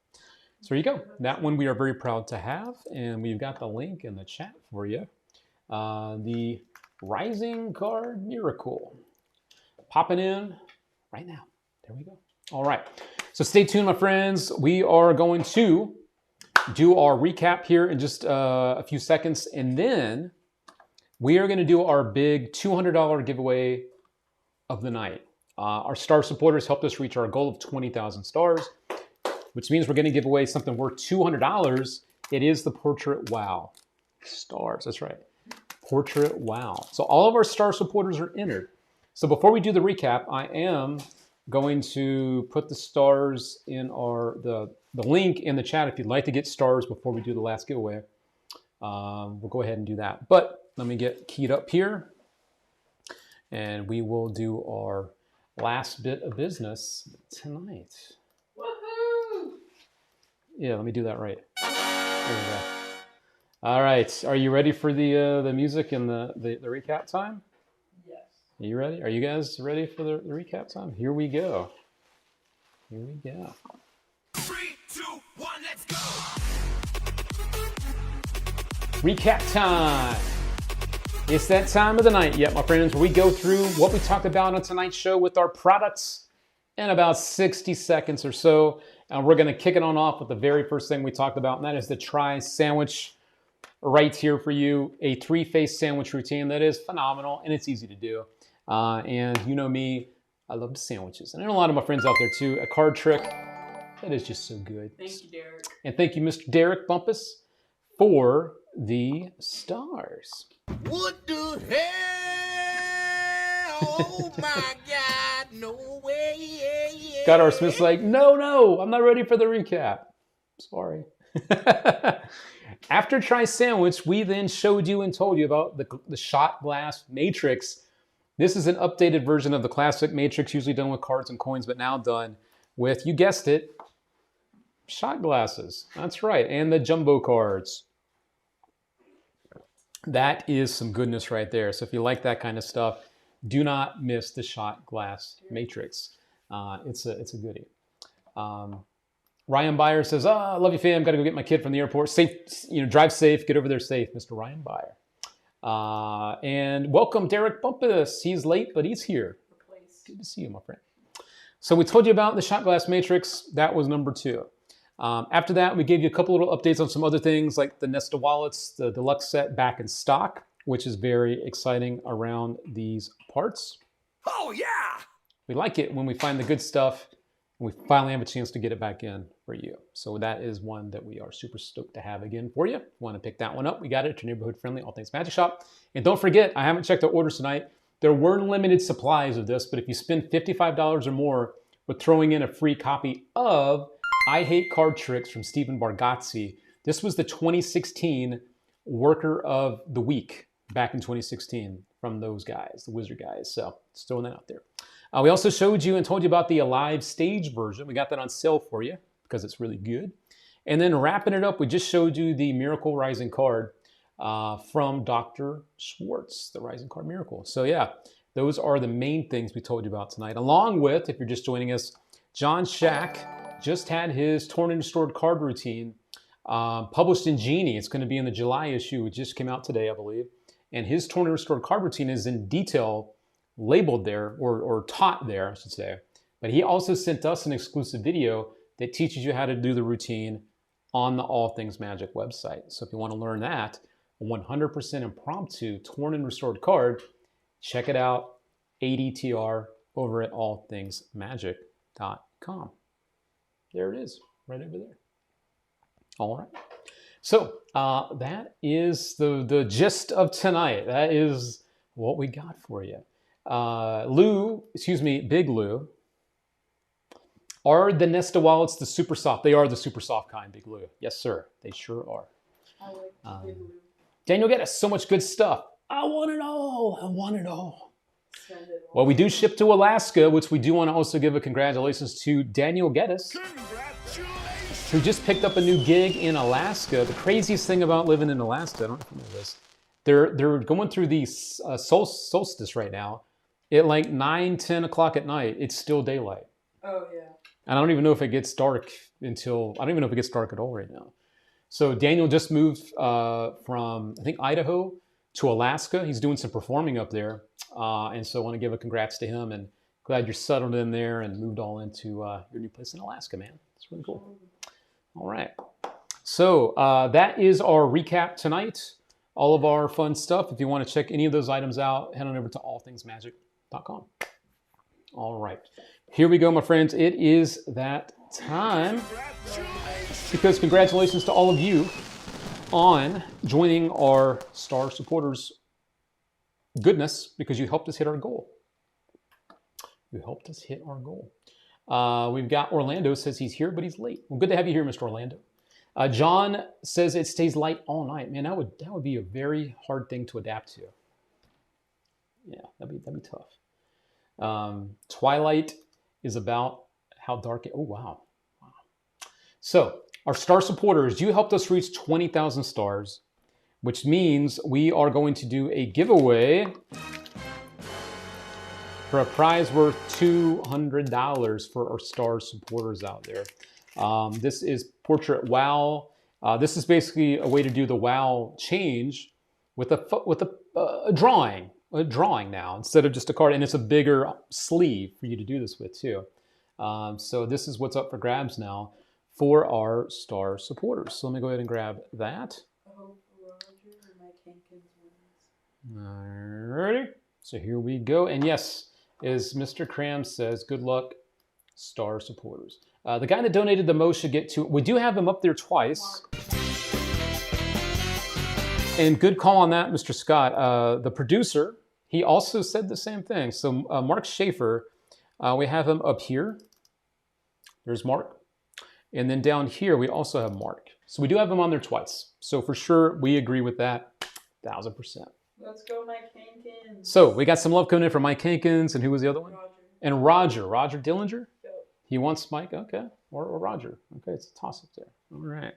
So there you go. That one we are very proud to have, and we've got the link in the chat for you. The Rising Card Miracle. Popping in right now. There we go. All right. So stay tuned, my friends. We are going to do our recap here in just a few seconds, and then we are going to do our big $200 giveaway of the night. Our star supporters helped us reach our goal of 20,000 stars, which means we're going to give away something worth $200. It is the Portrait Wow stars. That's right. Portrait Wow. So all of our star supporters are entered. So before we do the recap, I am going to put the stars in the link in the chat if you'd like to get stars before we do the last giveaway. We'll go ahead and do that. But let me get keyed up here, and we will do our last bit of business tonight. Woohoo! Yeah, let me do that right. There we go. All right, are you ready for the music and the recap time? Yes. Are you ready? Are you guys ready for the recap time? Here we go. Here we go. 3, 2, 1, let's go! Recap time. It's that time of the night yet, my friends, where we go through what we talked about on tonight's show with our products in about 60 seconds or so. And we're going to kick it on off with the very first thing we talked about, and that is the Try Sandwich right here for you. A 3-phase sandwich routine that is phenomenal, and it's easy to do. And you know me, I love the sandwiches. And I know a lot of my friends out there too. A card trick, that is just so good. Thank you, Derek. And thank you, Mr. Derek Bumpus, for the stars. What the hell? Oh my God, no way. Got our Smith's like, no, I'm not ready for the recap. Sorry. After Try Sandwich, we then showed you and told you about the shot glass matrix. This is an updated version of the classic matrix, usually done with cards and coins, but now done with, you guessed it, shot glasses. That's right, and the jumbo cards. That is some goodness right there. So if you like that kind of stuff, do not miss the shot glass matrix. It's a goodie. Ryan Byer says, I love you, fam. Got to go get my kid from the airport. Safe, drive safe. Get over there safe, Mr. Ryan Byer. And welcome, Derek Bumpus. He's late, but he's here. Good to see you, my friend. So we told you about the shot glass matrix. That was number 2. After that, we gave you a couple little updates on some other things like the Nesta wallets, the deluxe set back in stock, which is very exciting around these parts. Oh, yeah! We like it when we find the good stuff and we finally have a chance to get it back in for you. So that is one that we are super stoked to have again for you. If you want to pick that one up, we got it at your neighborhood friendly All Things Magic Shop. And don't forget, I haven't checked the orders tonight. There were limited supplies of this, but if you spend $55 or more, we're throwing in a free copy of I Hate Card Tricks from Stephen Bargatze. This was the 2016 Worker of the Week back in 2016 from those guys, the Wizard guys. So just throwing that out there. We also showed you and told you about the Alive Stage version. We got that on sale for you because it's really good. And then wrapping it up, we just showed you the Miracle Rising card from Dr. Schwartz, the Rising Card Miracle. So yeah, those are the main things we told you about tonight. Along with, if you're just joining us, John Shack just had his Torn and Restored card routine published in Genie. It's going to be in the July issue. It just came out today, I believe. And his Torn and Restored card routine is in detail labeled there, or taught there, I should say. But he also sent us an exclusive video that teaches you how to do the routine on the All Things Magic website. So if you want to learn that, a 100% impromptu Torn and Restored card, check it out, ADTR, over at allthingsmagic.com. There it is, right over there. All right. So that is the gist of tonight. That is what we got for you. Big Lou. Are the Nesta wallets the super soft? They are the super soft kind, Big Lou. Yes, sir. They sure are. I like Big Lou. Daniel, get us so much good stuff. I want it all. I want it all. Send it all. Well, we do ship to Alaska, which we do want to also give a congratulations to Daniel Geddes, who just picked up a new gig in Alaska. The craziest thing about living in Alaska, I don't know if you know this, they're going through the solstice right now. At like 9, 10 o'clock at night, it's still daylight. Oh, yeah. And I don't even know if it gets dark I don't even know if it gets dark at all right now. So Daniel just moved from, I think, Idaho to Alaska. He's doing some performing up there. And so I want to give a congrats to him, and glad you're settled in there and moved all into your new place in Alaska, man. It's really cool. All right. So that is our recap tonight. All of our fun stuff. If you want to check any of those items out, head on over to allthingsmagic.com. All right. Here we go, my friends. It is that time. Because congratulations to all of you on joining our Star Supporters goodness, because you helped us hit our goal. You helped us hit our goal. We've got Orlando says he's here, but he's late. Well, good to have you here, Mr. Orlando. John says it stays light all night. Man, that would be a very hard thing to adapt to. Yeah, that'd be tough. Twilight is about how dark it. Oh wow. So our star supporters, you helped us reach 20,000 stars, which means we are going to do a giveaway for a prize worth $200 for our star supporters out there. This is Portrait WoW. This is basically a way to do the WoW change with a drawing now instead of just a card, and it's a bigger sleeve for you to do this with too. So this is what's up for grabs now for our star supporters. So let me go ahead and grab that. Alrighty. So here we go. And yes, as Mr. Cram says, good luck, star supporters. The guy that donated the most should get to. We do have him up there twice. And good call on that, Mr. Scott. The producer, he also said the same thing. So Mark Schaefer, we have him up here. There's Mark. And then down here, we also have Mark. So we do have him on there twice. So for sure, we agree with that 1,000%. Let's go, Mike Hankins. So we got some love coming in from Mike Hankins. And who was the other one? Roger. And Roger Dillinger? Yep. He wants Mike, okay. Or Roger. Okay, it's a toss-up there. All right.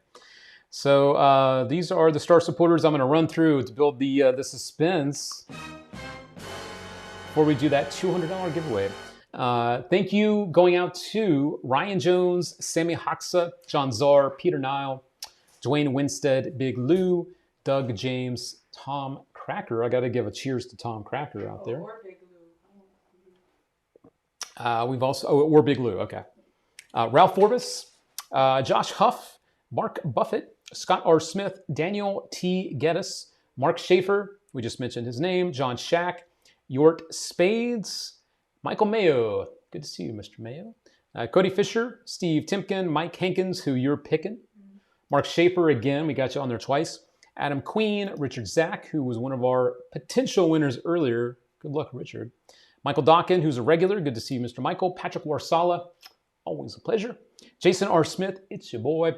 So these are the star supporters I'm going to run through to build the suspense before we do that $200 giveaway. Thank you going out to Ryan Jones, Sammy Hoxa, John Czar, Peter Nile, Dwayne Winstead, Big Lou, Doug James, Tom Cracker. I got to give a cheers to Tom Cracker out there. Or Big Lou. We've also, or Big Lou, okay. Ralph Forbes, Josh Huff, Mark Buffett, Scott R. Smith, Daniel T. Geddes, Mark Schaefer, we just mentioned his name, John Shack, Yort Spades, Michael Mayo, good to see you, Mr. Mayo, Cody Fisher, Steve Timken, Mike Hankins, who you're picking, Mark Schaefer, again, we got you on there twice, Adam Queen, Richard Zack, who was one of our potential winners earlier, good luck, Richard, Michael Dawkin, who's a regular, good to see you, Mr. Michael, Patrick Warsala, always a pleasure, Jason R. Smith, it's your boy,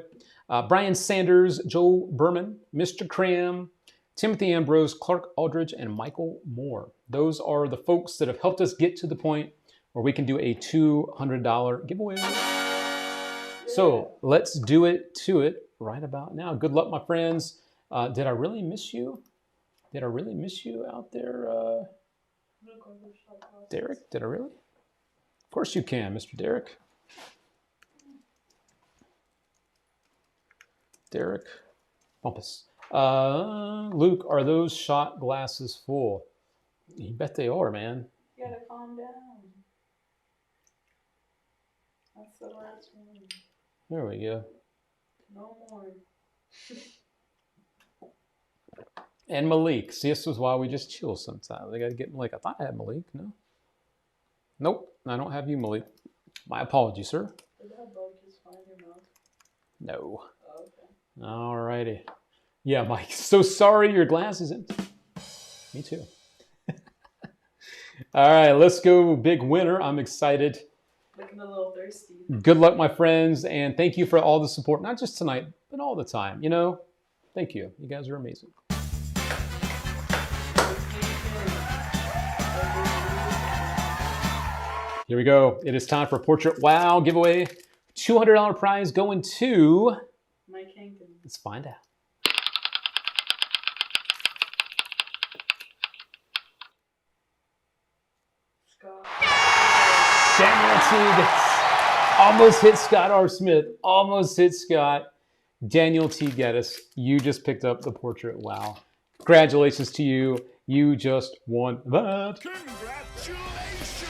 Brian Sanders, Joe Berman, Mr. Cram, Timothy Ambrose, Clark Aldridge, and Michael Moore. Those are the folks that have helped us get to the point where we can do a $200 giveaway. So let's do it to it right about now. Good luck, my friends. Did I really miss you? Did I really miss you out there, Derek? Did I really? Of course you can, Mr. Derek. Derek Bumpus. Luke, are those shot glasses full? You bet they are, man. You gotta calm down. That's the last one. There we go. No more. And Malik. See, this is why we just chill sometimes. I gotta get Malik. I thought I had Malik. No. Nope, I don't have you, Malik. My apologies, sir. Did that bug just find your mouth? No. Oh, okay. All righty. Yeah, Mike. So sorry your glass isn't. Me too. All right, let's go. Big winner. I'm excited. Looking a little thirsty. Good luck, my friends, and thank you for all the support, not just tonight, but all the time. You know, thank you. You guys are amazing. Here we go. It is time for Portrait Wow giveaway. $200 prize going to Mike Hankins. Let's find out. Scott. Daniel T. Almost hit Scott R. Smith. Almost hit Scott. Daniel T. Geddes. You just picked up the Portrait Wow. Congratulations to you. You just won that. Congratulations!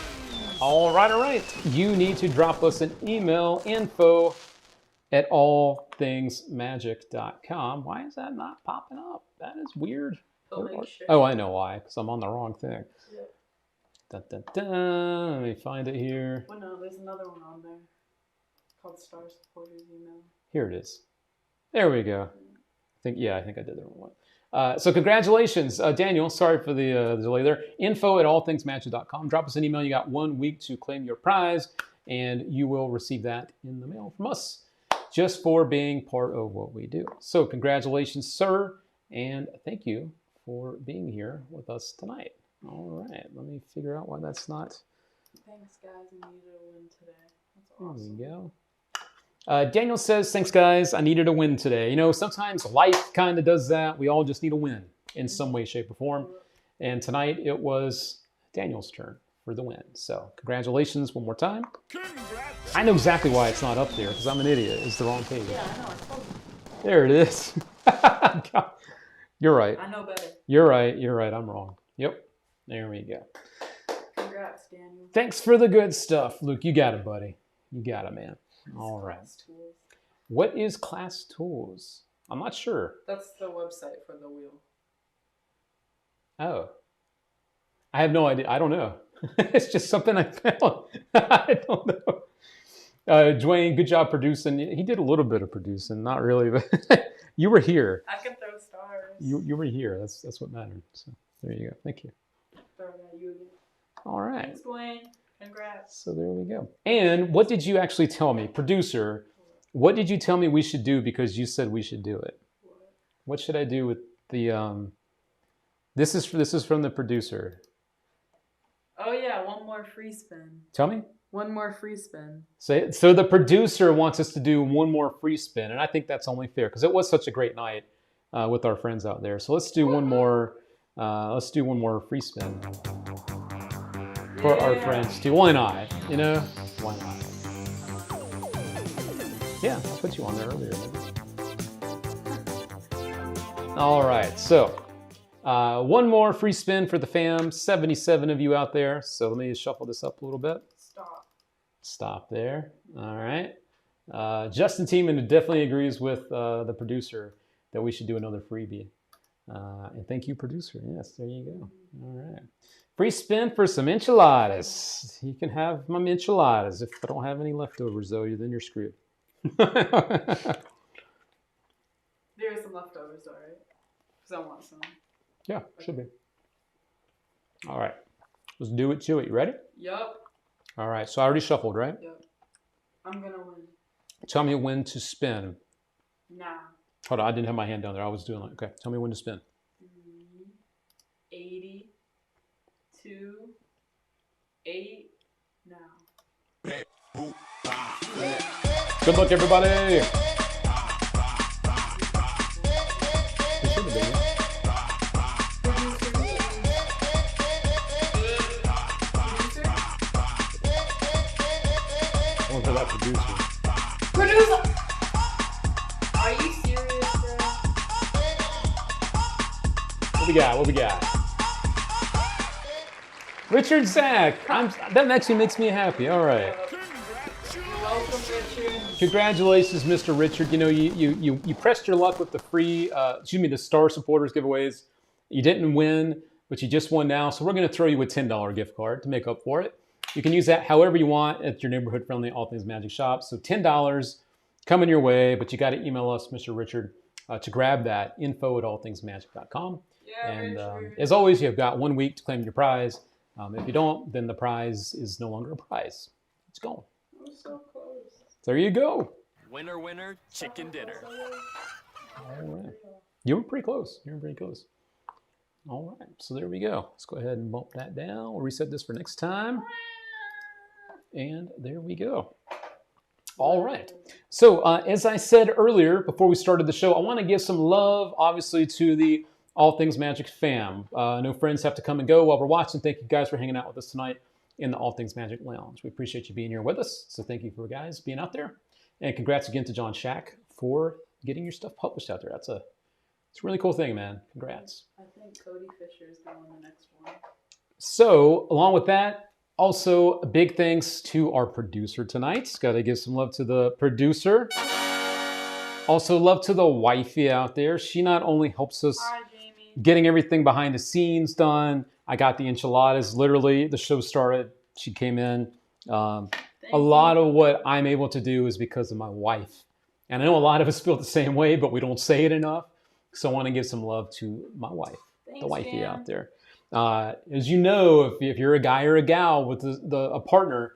All right. You need to drop us an email, info@allthingsmagic.com. Why is that not popping up? That is weird. Oh, I know why, because I'm on the wrong thing. Yep. Dun, dun, dun. Let me find it here. Well, no, there's another one on there called Star Supporters Email. Here it is. There we go. I think I did the wrong one. So congratulations, Daniel. Sorry for the delay there. info@allthingsmagic.com. Drop us an email. You got 1 week to claim your prize, and you will receive that in the mail from us just for being part of what we do. So congratulations, sir, and thank you for being here with us tonight. All right, let me figure out why that's not. Thanks, guys. I needed a win today. That's There awesome. we go. Daniel says, thanks, guys. I needed a win today. You know, sometimes life kind of does that. We all just need a win in some way, shape, or form. And tonight it was Daniel's turn for the win. So congratulations one more time. Congratulations! I know exactly why it's not up there because I'm an idiot. It's the wrong page. Yeah, I know. I told you. There it is. God. You're right. I know better. You're right. I'm wrong. Yep. There we go. Congrats, Daniel. Thanks for the good stuff, Luke. You got it, buddy. You got it, man. All right. Class Tools. What is Class Tools? I'm not sure. That's the website for the wheel. Oh. I have no idea. I don't know. It's just something I found. I don't know. Dwayne, good job producing. He did a little bit of producing, not really, but you were here. I can throw stars. You were here. That's what mattered. So there you go. Thank you. Throw it at you again. All right. Thanks, Dwayne. Congrats. So there we go. And what did you actually tell me, producer? What did you tell me we should do because you said we should do it? What should I do with the? This is from the producer. Oh yeah, one more free spin. Tell me. One more free spin. So the producer wants us to do one more free spin, and I think that's only fair because it was such a great night with our friends out there. So let's do one more. Let's do one more free spin for our friends too. Why not? You know, why not? Yeah, I put you on there earlier. All right, so one more free spin for the fam. 77 of you out there. So let me just shuffle this up a little bit. Stop. Stop there. All right. Justin Tiemann definitely agrees with the producer that we should do another freebie. And thank you, producer. Yes, there you go. All right. Free spin for some enchiladas. You can have my enchiladas. If I don't have any leftovers, though, then you're screwed. There is some leftovers, though, right? Because I want some. Yeah, should be. All right. Let's do it to it. You ready? Yup. All right. So I already shuffled, right? Yup. I'm going to win. Tell me when to spin. Now. Hold on. I didn't have my hand down there. I was doing like, okay. Tell me when to spin. 80, 2, 8, now. Good luck, everybody. It should have been, yeah. I want to that producer. Producer! Are you serious, bro? What we got? What we got? Richard Zach. That actually makes me happy. All right. Welcome, Richard. Congratulations, Mr. Richard. You know, you pressed your luck with the free, the Star Supporters giveaways. You didn't win, but you just won now. So we're going to throw you a $10 gift card to make up for it. You can use that however you want at your neighborhood-friendly All Things Magic shop. So $10 coming your way, but you got to email us, Mr. Richard, to grab that, info@allthingsmagic.com. Yeah, And Richard. as always, you've got 1 week to claim your prize. If you don't, then the prize is no longer a prize. It's gone. I'm so close. There you go. Winner, winner, chicken dinner. All right. You were pretty close. You were pretty close. All right. So there we go. Let's go ahead and bump that down. We'll reset this for next time. And there we go. All right. So as I said earlier, before we started the show, I want to give some love, obviously, to the All Things Magic fam. I know friends have to come and go while we're watching. Thank you guys for hanging out with us tonight in the All Things Magic Lounge. We appreciate you being here with us. So thank you for guys being out there. And congrats again to John Shack for getting your stuff published out there. It's a really cool thing, man. Congrats. I think Cody Fisher is doing the next one. So along with that, also a big thanks to our producer tonight. Got to give some love to the producer. Also love to the wifey out there. She not only helps us Hi, Jamie. getting everything behind the scenes done. I got the enchiladas. Literally, the show started. She came in. A lot of what I'm able to do is because of my wife. And I know a lot of us feel the same way, but we don't say it enough. So I want to give some love to my wife, the wifey man. out there. As you know, if you're a guy or a gal with a partner,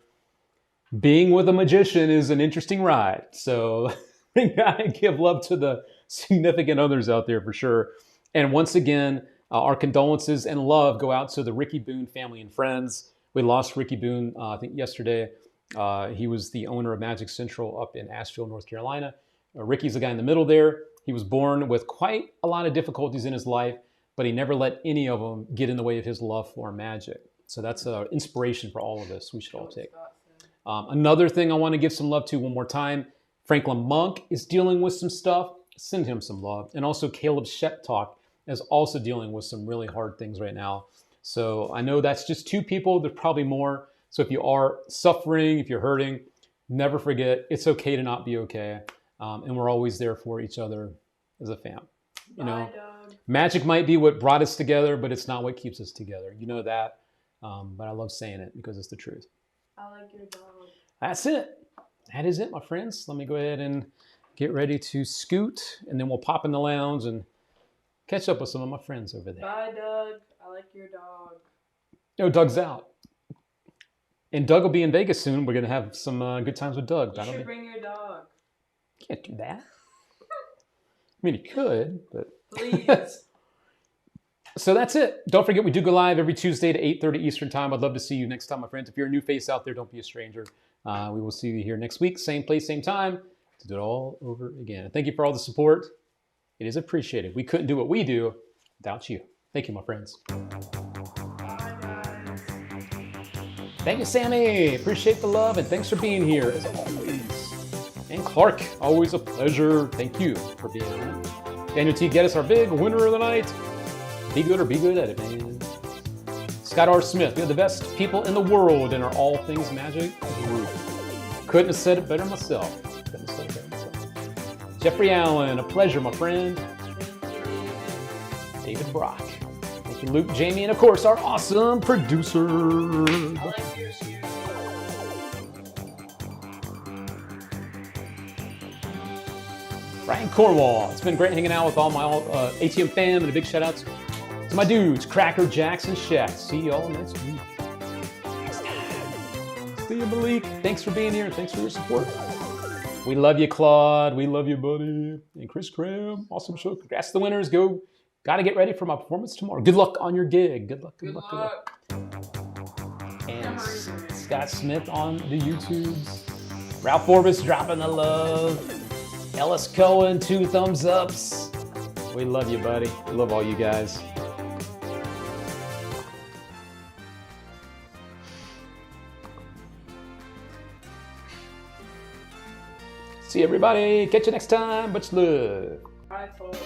being with a magician is an interesting ride. So we gotta give love to the significant others out there for sure. And once again, our condolences and love go out to the Ricky Boone family and friends. We lost Ricky Boone, I think yesterday. He was the owner of Magic Central up in Asheville, North Carolina. Ricky's the guy in the middle there. He was born with quite a lot of difficulties in his life, but he never let any of them get in the way of his love for magic. So that's an inspiration for all of us. We should all take. Another thing I want to give some love to one more time, Franklin Monk is dealing with some stuff. Send him some love. And also Caleb Sheptalk is also dealing with some really hard things right now. So I know that's just two people. There's probably more. So if you are suffering, if you're hurting, never forget it's okay to not be okay. And we're always there for each other as a fam. You know, magic might be what brought us together, but it's not what keeps us together. You know that. But I love saying it because it's the truth. I like your dog. That's it. That is it, my friends. Let me go ahead and get ready to scoot, and then we'll pop in the lounge and catch up with some of my friends over there. Bye, Doug. I like your dog. No, Doug's out. And Doug will be in Vegas soon. We're going to have some good times with Doug. You should bring your dog. Can't do that. I mean, he could, but... Please. So that's it. Don't forget, we do go live every Tuesday to 8:30 Eastern Time. I'd love to see you next time, my friends. If you're a new face out there, don't be a stranger. We will see you here next week, same place, same time, to do it all over again. Thank you for all the support. It is appreciated. We couldn't do what we do without you. Thank you, my friends. Bye, guys. Thank you, Sammy. Appreciate the love, and thanks for being here, as always. And Clark, always a pleasure. Thank you for being here. Daniel T. Geddes, our big winner of the night. Be good or be good at it, man. Scott R. Smith, you're the best people in the world in our All Things Magic group. Couldn't have said it better myself. Jeffrey Allen, a pleasure, my friend. David Brock. Thank you, Luke, Jamie, and of course, our awesome producer. Brian Cornwall. It's been great hanging out with all my ATM fam, and a big shout out to my dudes, Cracker, Jackson, Shaq. See y'all next week. See you, Malik. Thanks for being here, and thanks for your support. We love you, Claude. We love you, buddy. And Chris Cram, awesome show. Congrats to the winners. Got to get ready for my performance tomorrow. Good luck on your gig. Good luck. Good luck. And Scott Smith on the YouTubes. Ralph Forbes dropping the love. Ellis Cohen, 2 thumbs ups. We love you, buddy. We love all you guys. See everybody. Catch you next time. Much love. Bye, folks.